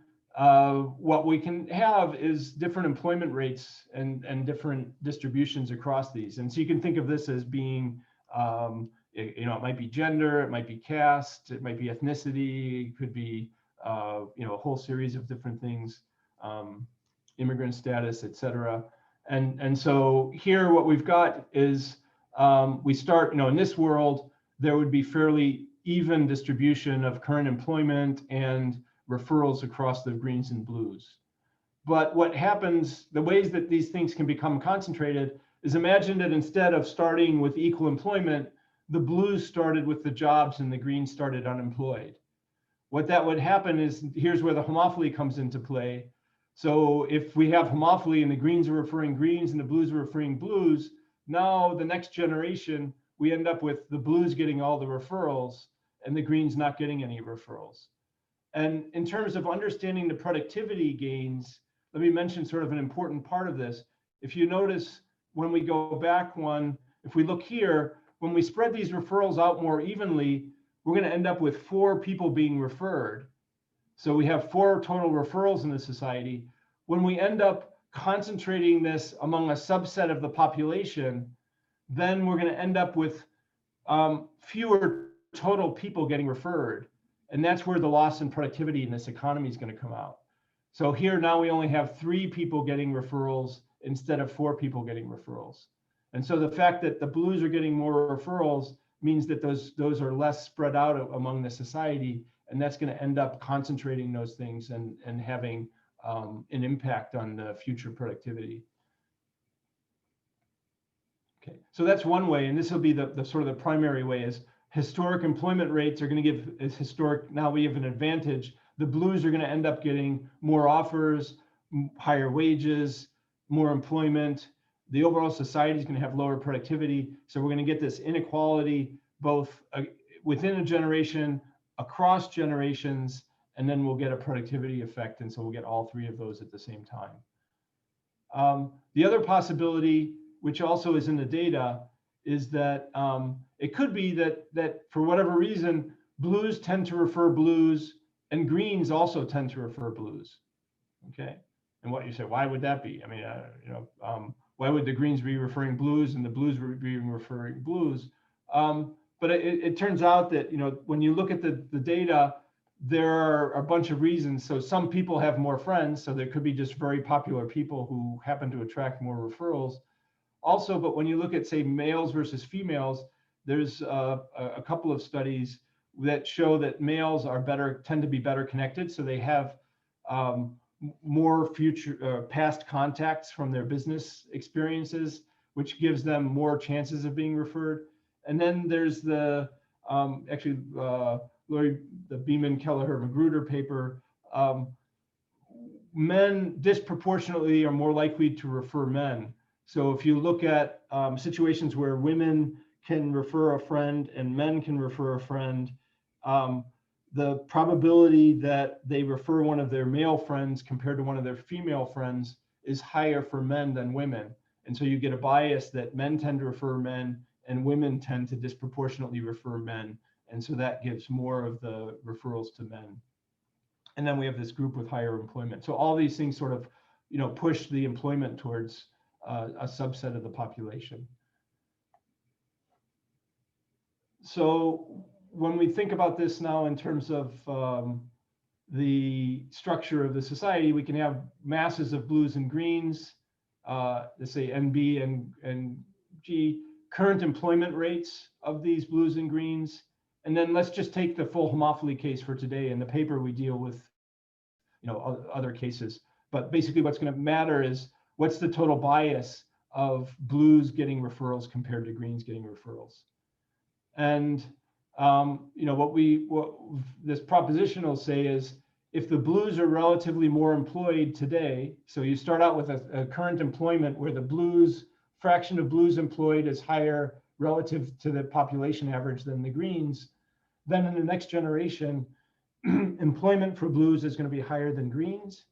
what we can have is different employment rates and different distributions across these. And so you can think of this as being, you know, it might be gender, it might be caste, it might be ethnicity, it could be, you know, a whole series of different things, immigrant status, etc. And so here what we've got is we start, you know, in this world, there would be fairly even distribution of current employment and referrals across the greens and blues. But what happens, the ways that these things can become concentrated is, imagine that instead of starting with equal employment, the blues started with the jobs and the greens started unemployed. What that would happen is, here's where the homophily comes into play. So if we have homophily and the greens are referring greens and the blues are referring blues, now the next generation, we end up with the blues getting all the referrals and the greens not getting any referrals. And in terms of understanding the productivity gains, let me mention sort of an important part of this. If you notice, when we go back one, if we look here, when we spread these referrals out more evenly, we're going to end up with 4 people being referred. So we have 4 total referrals in the society. When we end up concentrating this among a subset of the population, then we're going to end up with fewer total people getting referred. And that's where the loss in productivity in this economy is going to come out. So here now we only have 3 people getting referrals instead of 4 people getting referrals. And so the fact that the blues are getting more referrals means that those are less spread out among the society, and that's going to end up concentrating those things and having an impact on the future productivity. Okay, so that's one way, and this will be the sort of the primary way, is historic employment rates are going to give is historic. Now we have an advantage. The blues are going to end up getting more offers, higher wages, more employment. The overall society is going to have lower productivity. So we're going to get this inequality both within a generation, across generations, and then we'll get a productivity effect. And so we'll get all 3 of those at the same time. The other possibility, which also is in the data, is that it could be that for whatever reason, blues tend to refer blues and greens also tend to refer blues. Okay, and what you say, why would that be? I mean, you know, why would the greens be referring blues and the blues be referring blues? But it turns out that, you know, when you look at the data, there are a bunch of reasons. So some people have more friends, so there could be just very popular people who happen to attract more referrals. Also, but when you look at, say, males versus females, there's a couple of studies that show that males are tend to be better connected. So they have more past contacts from their business experiences, which gives them more chances of being referred. And then there's the actually, Lori, the Beeman, Kelleher, Magruder paper, men disproportionately are more likely to refer men. So if you look at situations where women can refer a friend and men can refer a friend, the probability that they refer one of their male friends compared to one of their female friends is higher for men than women. And so you get a bias that men tend to refer men and women tend to disproportionately refer men. And so that gives more of the referrals to men. And then we have this group with higher employment. So all these things sort of, push the employment towards a subset of the population. So when we think about this now in terms of the structure of the society, we can have masses of blues and greens, let's say NB and G, current employment rates of these blues and greens. And then let's just take the full homophily case for today. In the paper, we deal with other cases. But basically what's going to matter is what's the total bias of blues getting referrals compared to greens getting referrals. And what this proposition will say is if the blues are relatively more employed today, so you start out with a current employment where the fraction of blues employed is higher relative to the population average than the greens, then in the next generation, employment for blues is going to be higher than greens.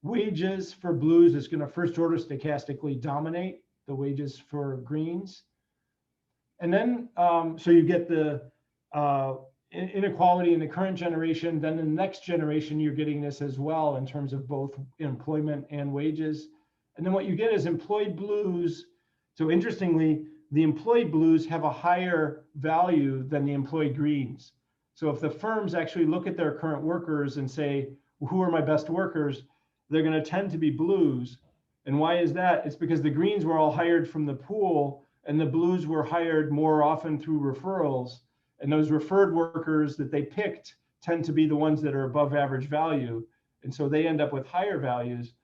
Wages for blues is going to first order stochastically dominate the wages for greens. And then, so you get the inequality in the current generation, then in the next generation, you're getting this as well in terms of both employment and wages. And then what you get is employed blues. So interestingly, the employed blues have a higher value than the employed greens. So if the firms actually look at their current workers and say, who are my best workers, they're going to tend to be blues. And why is that? It's because the greens were all hired from the pool and the blues were hired more often through referrals. And those referred workers that they picked tend to be the ones that are above average value. And so they end up with higher values.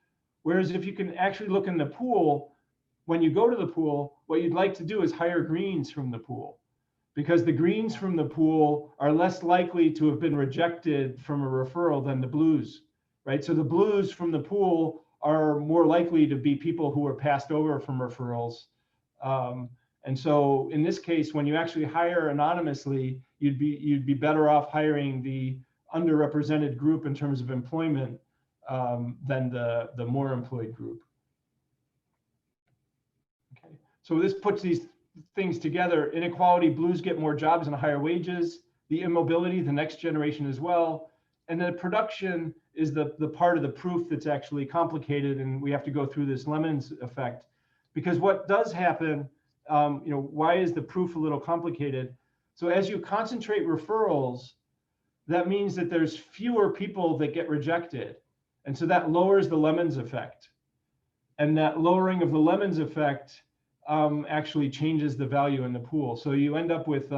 Whereas if you can actually look in the pool, when you go to the pool, what you'd like to do is hire greens from the pool, because the greens from the pool are less likely to have been rejected from a referral than the blues, right? So the blues from the pool are more likely to be people who are passed over from referrals. And so in this case, when you actually hire anonymously, you'd be better off hiring the underrepresented group in terms of employment than the more employed group. Okay, so this puts these things together. Inequality, blues get more jobs and higher wages. The immobility, the next generation as well. And then production is the part of the proof that's actually complicated, and we have to go through this Lemons effect. Because what does happen, why is the proof a little complicated? So as you concentrate referrals, that means that there's fewer people that get rejected. And so that lowers the Lemons effect. And that lowering of the Lemons effect actually changes the value in the pool. So you end up with,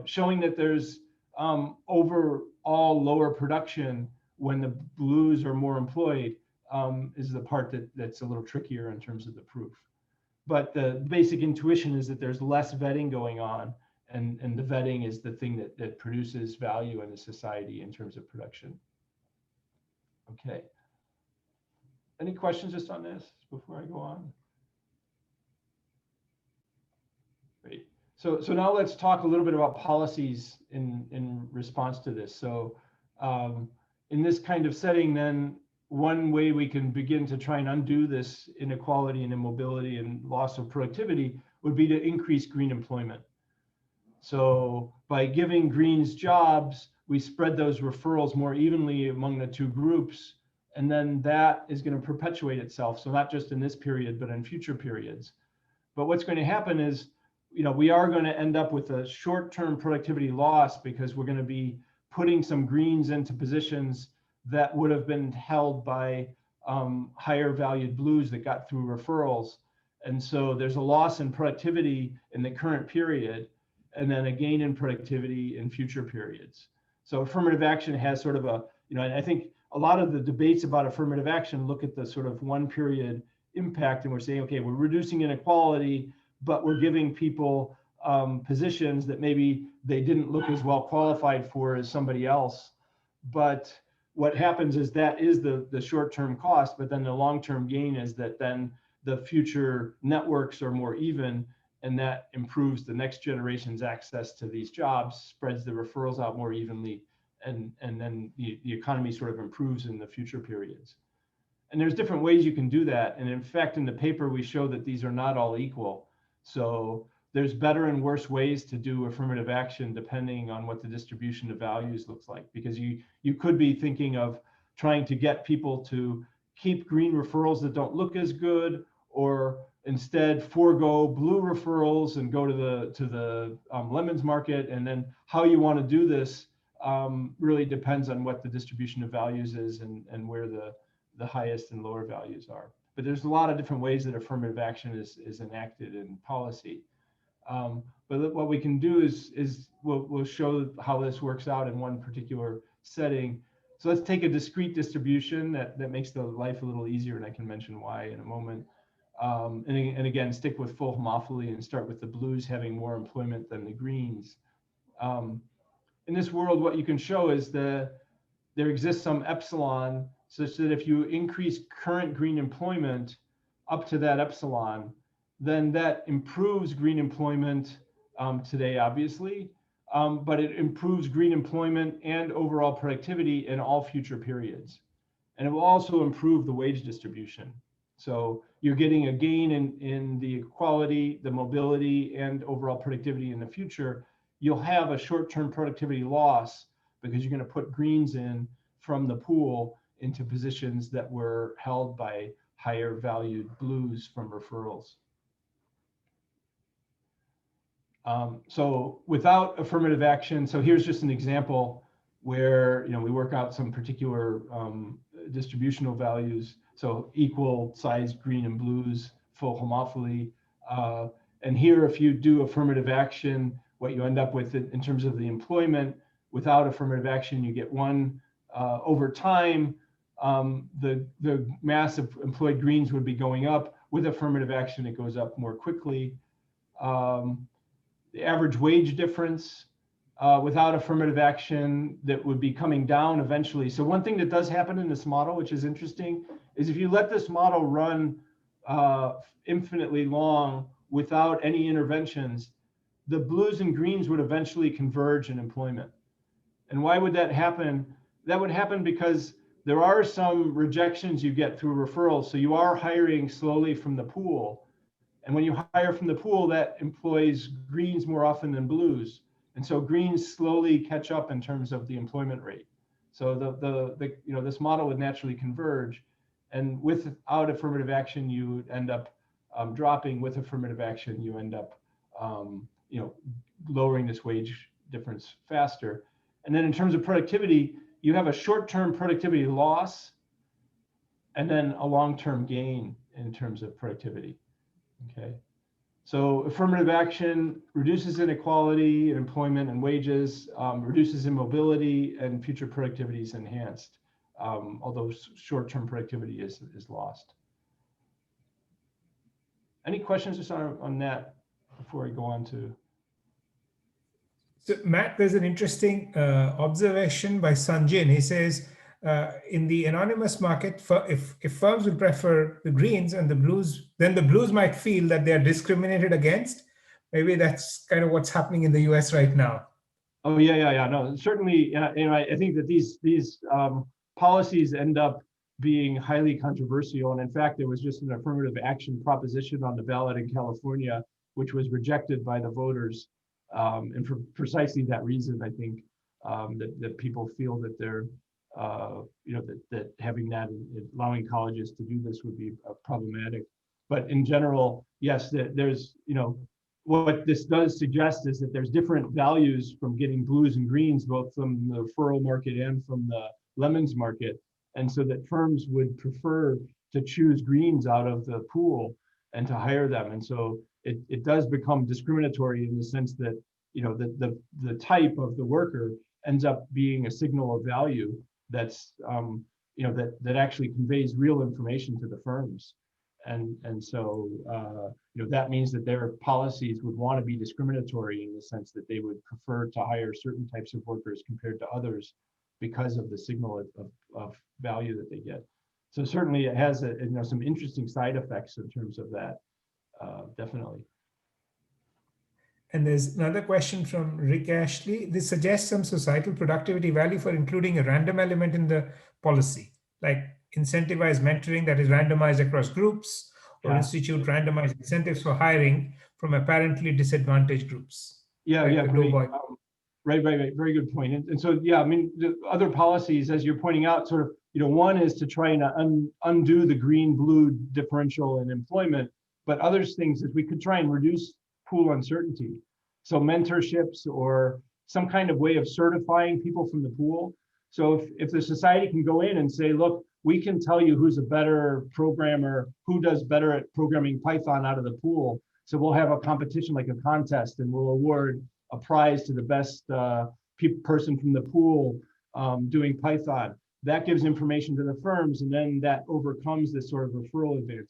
showing that there's overall lower production when the blues are more employed is the part that's a little trickier in terms of the proof. But the basic intuition is that there's less vetting going on, and the vetting is the thing that produces value in the society in terms of production. Okay. Any questions just on this before I go on? Great. So now let's talk a little bit about policies in response to this. So in this kind of setting, then one way we can begin to try and undo this inequality and immobility and loss of productivity would be to increase green employment. So by giving greens jobs, we spread those referrals more evenly among the two groups, and then that is going to perpetuate itself. So not just in this period, but in future periods. But what's going to happen is, we are going to end up with a short-term productivity loss because we're going to be putting some greens into positions that would have been held by higher valued blues that got through referrals. And so there's a loss in productivity in the current period, and then a gain in productivity in future periods. So affirmative action has sort of a, and I think a lot of the debates about affirmative action look at the sort of one period impact, and we're saying, okay, we're reducing inequality, but we're giving people positions that maybe they didn't look as well qualified for as somebody else. But what happens is that is the short-term cost, but then the long-term gain is that then the future networks are more even, and that improves the next generation's access to these jobs, spreads the referrals out more evenly, and then the economy sort of improves in the future periods. And there's different ways you can do that. And in fact, in the paper, we show that these are not all equal. So there's better and worse ways to do affirmative action depending on what the distribution of values looks like. Because you could be thinking of trying to get people to keep green referrals that don't look as good, or instead forego blue referrals and go to the lemons market. And then how you want to do this really depends on what the distribution of values is and where the highest and lower values are. But there's a lot of different ways that affirmative action is enacted in policy. But what we can do is we'll show how this works out in one particular setting. So let's take a discrete distribution that makes the life a little easier, and I can mention why in a moment. And again, stick with full homophily and start with the blues having more employment than the greens. In this world, what you can show is there exists some epsilon such that if you increase current green employment up to that epsilon, then that improves green employment today, obviously, but it improves green employment and overall productivity in all future periods. And it will also improve the wage distribution. So you're getting a gain in the equality, the mobility, and overall productivity in the future. You'll have a short-term productivity loss because you're going to put greens in from the pool into positions that were held by higher valued blues from referrals. So without affirmative action, so here's just an example where we work out some particular distributional values. So equal size green and blues, full homophily. And here, if you do affirmative action, what you end up with in terms of the employment, without affirmative action, you get one over time. The mass of employed greens would be going up. With affirmative action, it goes up more quickly. The average wage difference without affirmative action, that would be coming down eventually. So one thing that does happen in this model, which is interesting, is if you let this model run infinitely long without any interventions, the blues and greens would eventually converge in employment. And why would that happen? That would happen because there are some rejections you get through referrals. So you are hiring slowly from the pool. And when you hire from the pool, that employs greens more often than blues. And so greens slowly catch up in terms of the employment rate. So this model would naturally converge. And without affirmative action, you end up dropping. With affirmative action, you end up lowering this wage difference faster. And then in terms of productivity, you have a short-term productivity loss and then a long-term gain in terms of productivity. Okay, so affirmative action reduces inequality in employment and wages, reduces immobility, and future productivity is enhanced, although short-term productivity is lost. Any questions just on that before I go on to? So Matt, there's an interesting observation by Sanjin. He says, in the anonymous market, if firms will prefer the greens and the blues, then the blues might feel that they're discriminated against. Maybe that's kind of what's happening in the US right now. Oh, yeah. No, certainly, I think that these policies end up being highly controversial. And in fact, there was just an affirmative action proposition on the ballot in California, which was rejected by the voters. And for precisely that reason, I think that people feel that they're that having that, allowing colleges to do this would be problematic. But in general, yes, there's, what this does suggest is that there's different values from getting blues and greens, both from the referral market and from the lemons market. And so that firms would prefer to choose greens out of the pool and to hire them. And so it does become discriminatory in the sense that, the type of the worker ends up being a signal of value that's that actually conveys real information to the firms. And so that means that their policies would want to be discriminatory in the sense that they would prefer to hire certain types of workers compared to others because of the signal of value that they get. So certainly it has some interesting side effects in terms of that, definitely. And there's another question from Rick Ashley. This suggests some societal productivity value for including a random element in the policy, like incentivize mentoring that is randomized across groups, or institute randomized incentives for hiring from apparently disadvantaged groups. Yeah, like yeah, great. Right. Very good point. And so, yeah, I mean, the other policies, as you're pointing out, sort of, one is to try and undo the green-blue differential in employment, but other things is we could try and reduce pool uncertainty. So mentorships or some kind of way of certifying people from the pool. So if the society can go in and say, look, we can tell you who's a better programmer, who does better at programming Python out of the pool. So we'll have a competition, like a contest, and we'll award a prize to the best person from the pool doing Python. That gives information to the firms, and then that overcomes this sort of referral advantage.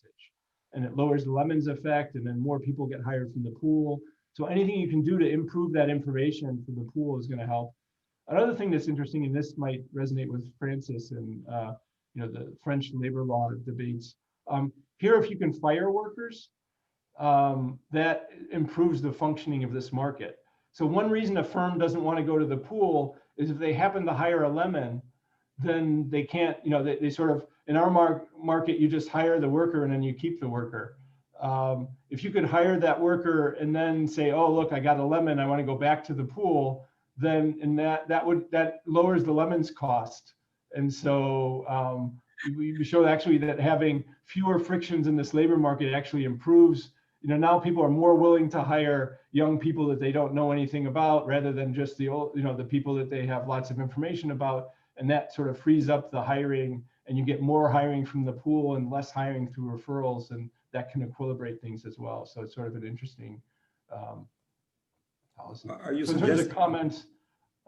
And it lowers the Lemons effect, and then more people get hired from the pool. So anything you can do to improve that information for the pool is going to help. Another thing that's interesting, and this might resonate with Francis and the French labor law debates. Here, if you can fire workers, that improves the functioning of this market. So one reason a firm doesn't want to go to the pool is if they happen to hire a lemon, then they can't, they sort of, in our market, you just hire the worker and then you keep the worker. If you could hire that worker and then say, oh, look, I got a lemon, I want to go back to the pool, then that lowers the lemon's cost. And so we show actually that having fewer frictions in this labor market actually improves. Now people are more willing to hire young people that they don't know anything about rather than just the old, the people that they have lots of information about. And that sort of frees up the hiring, and you get more hiring from the pool and less hiring through referrals, and that can equilibrate things as well. So it's sort of an interesting policy. Are you so in terms of comments?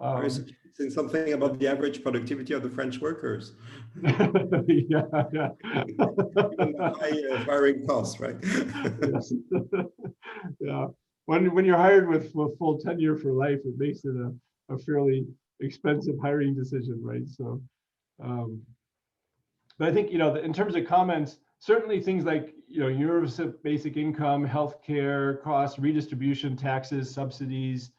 Are you suggesting something about the average productivity of the French workers? Yeah. Even the high firing costs, right? Yes. Yeah. When you're hired with full tenure for life, it makes it a fairly expensive hiring decision, right? So, but I think, in terms of comments, certainly things like, universal basic income, healthcare costs, redistribution, taxes, subsidies,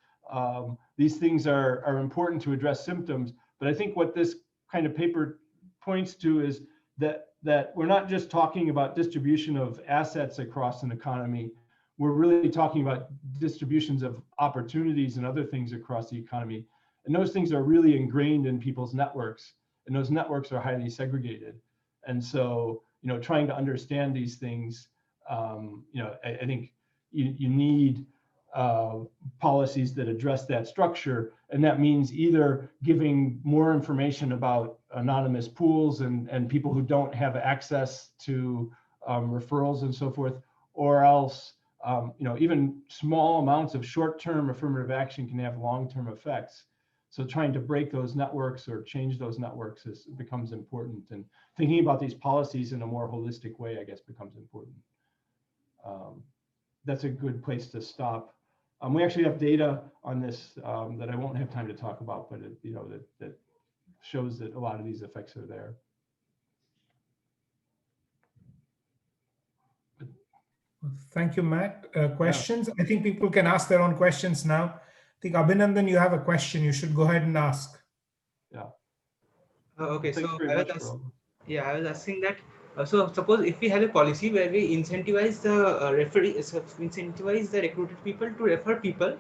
these things are important to address symptoms. But I think what this kind of paper points to is that we're not just talking about distribution of assets across an economy. We're really talking about distributions of opportunities and other things across the economy. And those things are really ingrained in people's networks, and those networks are highly segregated. And so, trying to understand these things, I think you need policies that address that structure. And that means either giving more information about anonymous pools and people who don't have access to referrals and so forth, or else, even small amounts of short-term affirmative action can have long-term effects. So trying to break those networks or change those networks becomes important. And thinking about these policies in a more holistic way, I guess, becomes important. That's a good place to stop. We actually have data on this that I won't have time to talk about, but that shows that a lot of these effects are there. Thank you, Matt. Questions? Yeah. I think people can ask their own questions now. I think Abhinandan, you have a question. You should go ahead and ask. Yeah. Okay. So I was asking that. So suppose if we have a policy where we incentivize the incentivize the recruited people to refer people,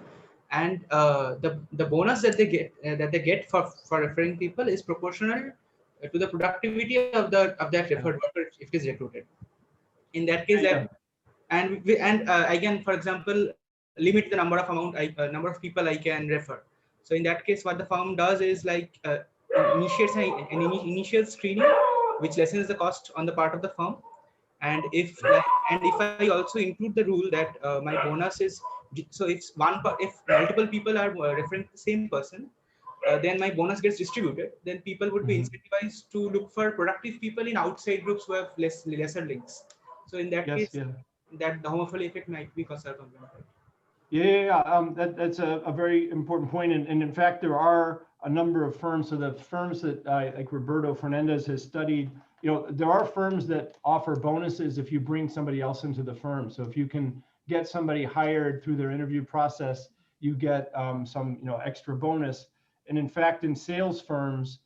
and the bonus that they get for referring people is proportional to the productivity of that referred worker if it is recruited. In that case, I can, for example, limit the number of people I can refer. So in that case, what the firm does is like initiates an initial screening, which lessens the cost on the part of the firm. And if I also include the rule that my bonus is, so if multiple people are referring to the same person, then my bonus gets distributed. Then people would be incentivized to look for productive people in outside groups who have lesser links. So in that Yes, case, yeah. that the homophily effect might be circumvented. That's a very important point. And in fact, there are a number of firms. So the firms that like Roberto Fernandez has studied, there are firms that offer bonuses if you bring somebody else into the firm. So if you can get somebody hired through their interview process, you get some, extra bonus. And in fact, in sales firms,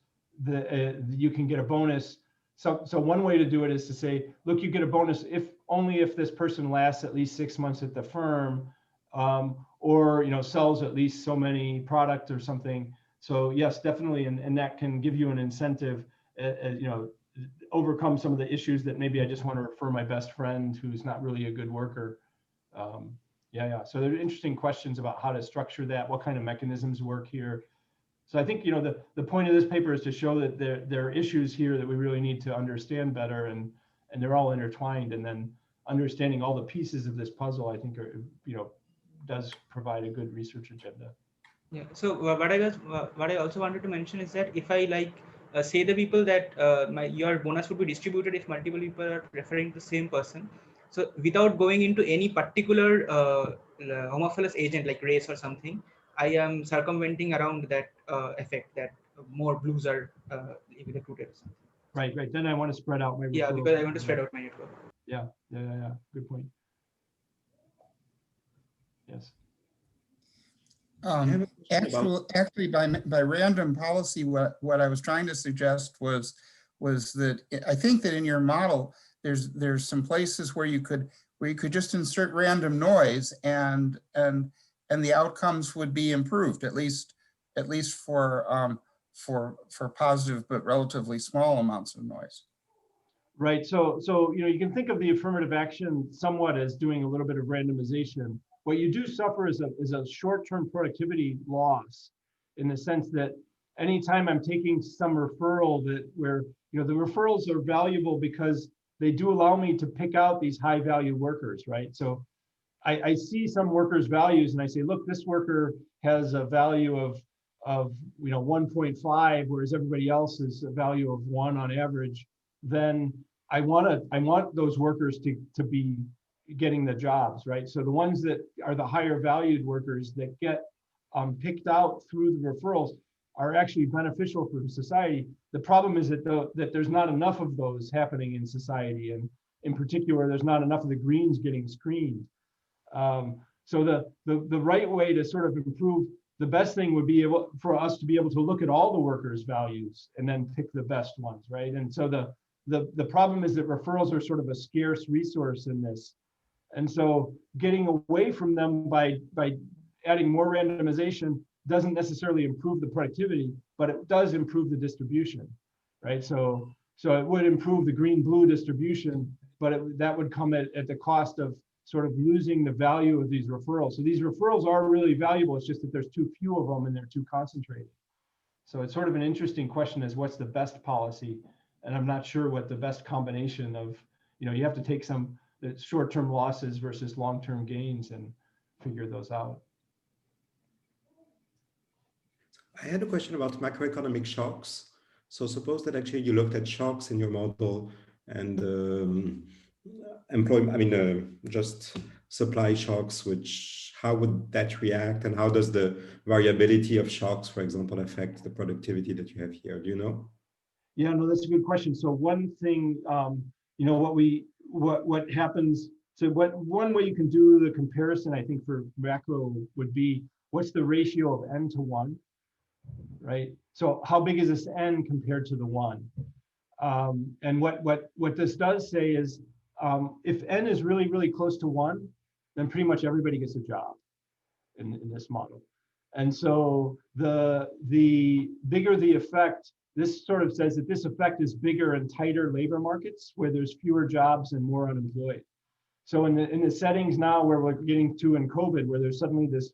you can get a bonus. So one way to do it is to say, look, you get a bonus only if this person lasts at least 6 months at the firm. Or sells at least so many products or something. So yes, definitely, and that can give you an incentive, overcome some of the issues that maybe I just want to refer my best friend who's not really a good worker. So there are interesting questions about how to structure that, what kind of mechanisms work here. So I think the point of this paper is to show that there are issues here that we really need to understand better, and they're all intertwined, and then understanding all the pieces of this puzzle, I think, are does provide a good research agenda. Yeah. So what I also wanted to mention is that if I say the people that your bonus would be distributed if multiple people are referring to the same person. So without going into any particular homophilous agent like race or something, I am circumventing around that effect that more blues are recruited. Right. Then I want to spread out my referrals. Yeah, because I want to spread out my network. Yeah. Good point. Yes. Actually, by random policy, what I was trying to suggest was that I think that in your model, there's some places where you could just insert random noise and the outcomes would be improved, at least for positive but relatively small amounts of noise. Right. So you can think of the affirmative action somewhat as doing a little bit of randomization. What you do suffer is a short-term productivity loss, in the sense that anytime I'm taking some referral where the referrals are valuable because they do allow me to pick out these high-value workers, right? So I see some workers' values and I say, look, this worker has a value of 1.5, whereas everybody else is a value of 1 on average. Then I want those workers to be getting the jobs, right? So the ones that are the higher valued workers that get picked out through the referrals are actually beneficial for society. The problem is that there's not enough of those happening in society, and in particular, there's not enough of the greens getting screened. So the right way to sort of improve, the best thing would be for us to be able to look at all the workers' values and then pick the best ones, right? And so the problem is that referrals are sort of a scarce resource in this. And so getting away from them by adding more randomization doesn't necessarily improve the productivity, but it does improve the distribution, right? So it would improve the green-blue distribution, but that would come at the cost of sort of losing the value of these referrals. So these referrals are really valuable. It's just that there's too few of them and they're too concentrated. So it's sort of an interesting question is what's the best policy? And I'm not sure what the best combination of, you have to take some short-term losses versus long-term gains and figure those out. I had a question about macroeconomic shocks. So suppose that actually you looked at shocks in your model and just supply shocks, how would that react, and how does the variability of shocks, for example, affect the productivity that you have here? Do you know? Yeah, no, that's a good question. So one thing, what happens, so one way you can do the comparison, I think, for macro would be, what's the ratio of n to 1, right? So how big is this n compared to the 1? And what this does say is, if n is really, really close to 1, then pretty much everybody gets a job in this model. And so the bigger the effect, this sort of says that this effect is bigger in tighter labor markets where there's fewer jobs and more unemployed. So in the settings now where we're getting to in COVID, where there's suddenly this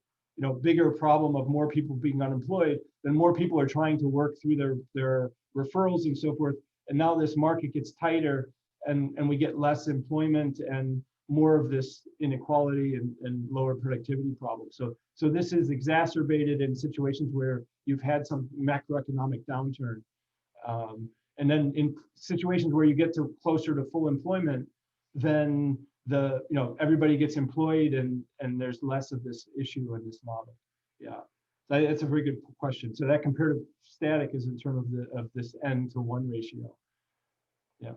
bigger problem of more people being unemployed, then more people are trying to work through their referrals and so forth. And now this market gets tighter and we get less employment and more of this inequality and lower productivity problems. So this is exacerbated in situations where you've had some macroeconomic downturn. And then in situations where you get to closer to full employment, then everybody gets employed and there's less of this issue in this model. Yeah, that's a very good question. So that comparative static is in terms of this n-to-1 ratio. Yeah.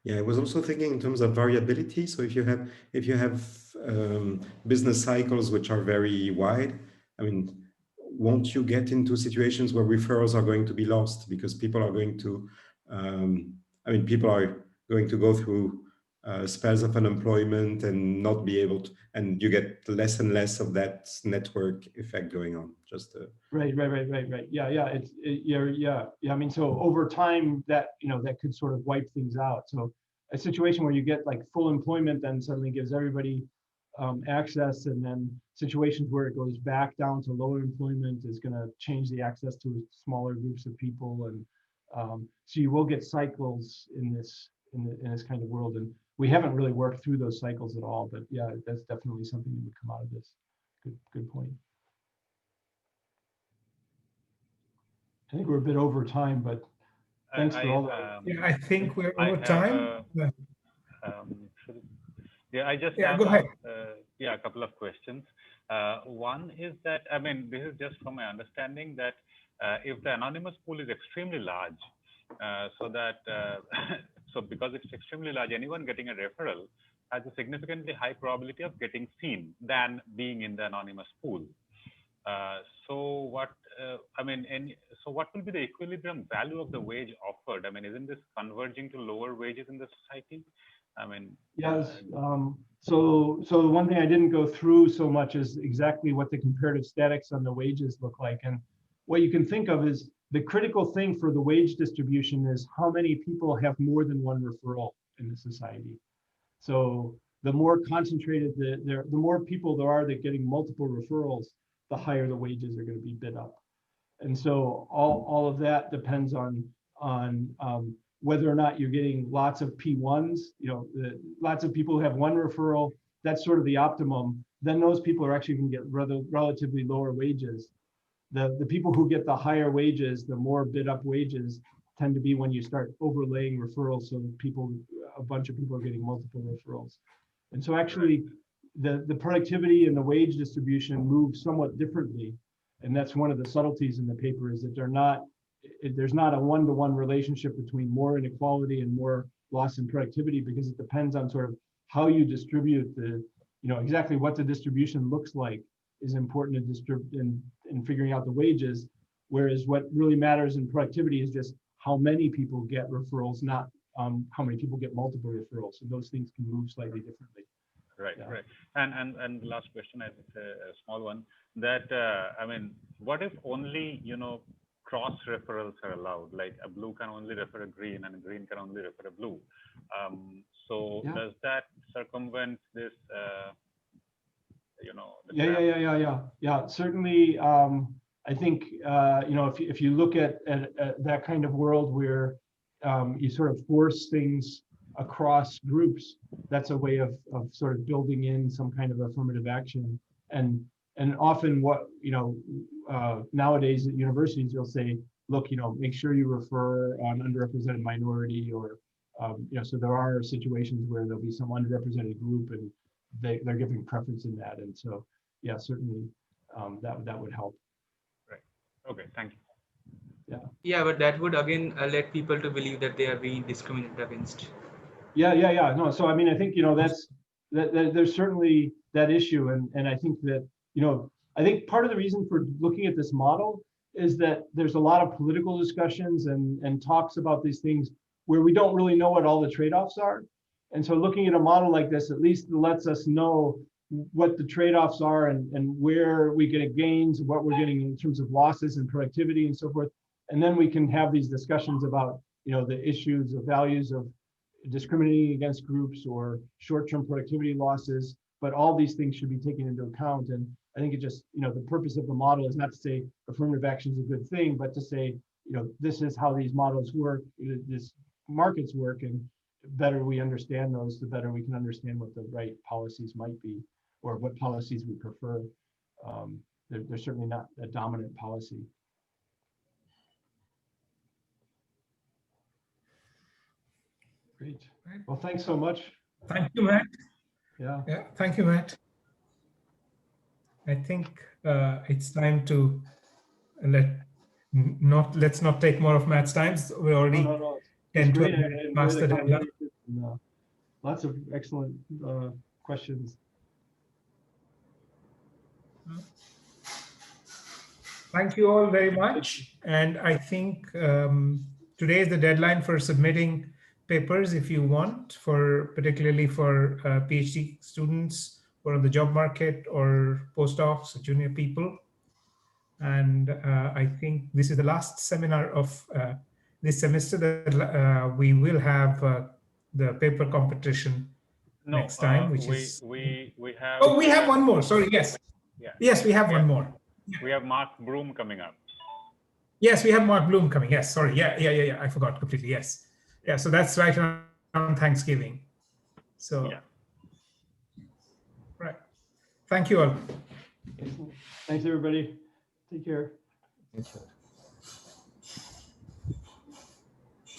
Yeah, I was also thinking in terms of variability. So if you have business cycles which are very wide, I mean, won't you get into situations where referrals are going to be lost because people are going to, people are going to go through spells of unemployment and not be able to, and you get less and less of that network effect going on. Just right. Yeah. Yeah. I mean, so over time, that that could sort of wipe things out. So a situation where you get like full employment then suddenly gives everybody access, and then situations where it goes back down to lower employment is going to change the access to smaller groups of people, and so you will get cycles in this kind of world, and we haven't really worked through those cycles at all. But yeah, that's definitely something that would come out of this. Good point. I think we're a bit over time, but thanks for all that. Yeah, I think we're over time. Yeah, I just Yeah, have go ahead. a couple of questions. One is that, I mean, this is just from my understanding that if the anonymous pool is extremely large, so because it's extremely large, anyone getting a referral has a significantly high probability of getting seen than being in the anonymous pool. So what will be the equilibrium value of the wage offered? I mean, isn't this converging to lower wages in the society? I mean, yes. So the one thing I didn't go through so much is exactly what the comparative statics on the wages look like. And what you can think of is the critical thing for the wage distribution is how many people have more than one referral in the society. So the more concentrated, the more people there are that getting multiple referrals, the higher the wages are going to be bid up. And so all of that depends on whether or not you're getting lots of P1s, lots of people who have one referral, that's sort of the optimum. Then those people are actually going to get relatively lower wages. The people who get the higher wages, the more bid up wages tend to be when you start overlaying referrals. So a bunch of people are getting multiple referrals. And so actually the productivity and the wage distribution move somewhat differently. And that's one of the subtleties in the paper, is that there's not a one-to-one relationship between more inequality and more loss in productivity, because it depends on sort of how you distribute exactly what the distribution looks like is important to distribute in figuring out the wages. Whereas what really matters in productivity is just how many people get referrals, not how many people get multiple referrals. So those things can move slightly differently. Right. And the last question, I think a small one, that I mean, what if only cross referrals are allowed? Like a blue can only refer a green, and a green can only refer a blue. Does that circumvent this? Yeah. Certainly, I think if you look at that kind of world where you sort of force things across groups, that's a way of sort of building in some kind of affirmative action. And often what nowadays at universities, you'll say, look, make sure you refer on underrepresented minority, or so there are situations where there'll be some underrepresented group and they're giving preference in that. And so yeah, certainly that would help. Right. Okay, thank you. Yeah, but that would again let people to believe that they are being discriminated against. Yeah. No, so I mean, I think that's there's certainly that issue, and I think that I think part of the reason for looking at this model is that there's a lot of political discussions and talks about these things where we don't really know what all the trade-offs are. And so looking at a model like this at least lets us know what the trade-offs are and where we get gains, what we're getting in terms of losses and productivity and so forth. And then we can have these discussions about the issues, the values of discriminating against groups or short-term productivity losses. But all these things should be taken into account. And I think it just, the purpose of the model is not to say affirmative action is a good thing, but to say, this is how these models work, this markets work, and the better we understand those, the better we can understand what the right policies might be, or what policies we prefer. They're certainly not a dominant policy. Great. Well, thanks so much. Thank you, Matt. Yeah. Yeah, thank you, Matt. I think it's time to let's not take more of Matt's time. We already No. It's 10 to great. I 11 enjoyed past the the deadline. conversation. And, lots of excellent questions. Thank you all very much. And I think today is the deadline for submitting papers if you want, particularly for PhD students who are on the job market or postdocs or junior people. And I think this is the last seminar of this semester that we will have the paper competition next time, which is... We have... Oh, we have one more. Sorry, yes. Yeah. Yes, we have one more. We have Mark Broom coming up. Yes, we have Mark Bloom coming. Yes, sorry. Yeah. I forgot completely. Yes. Yeah, so that's right around Thanksgiving. So, yeah. Right. Thank you all. Thanks, everybody. Take care. Thank you.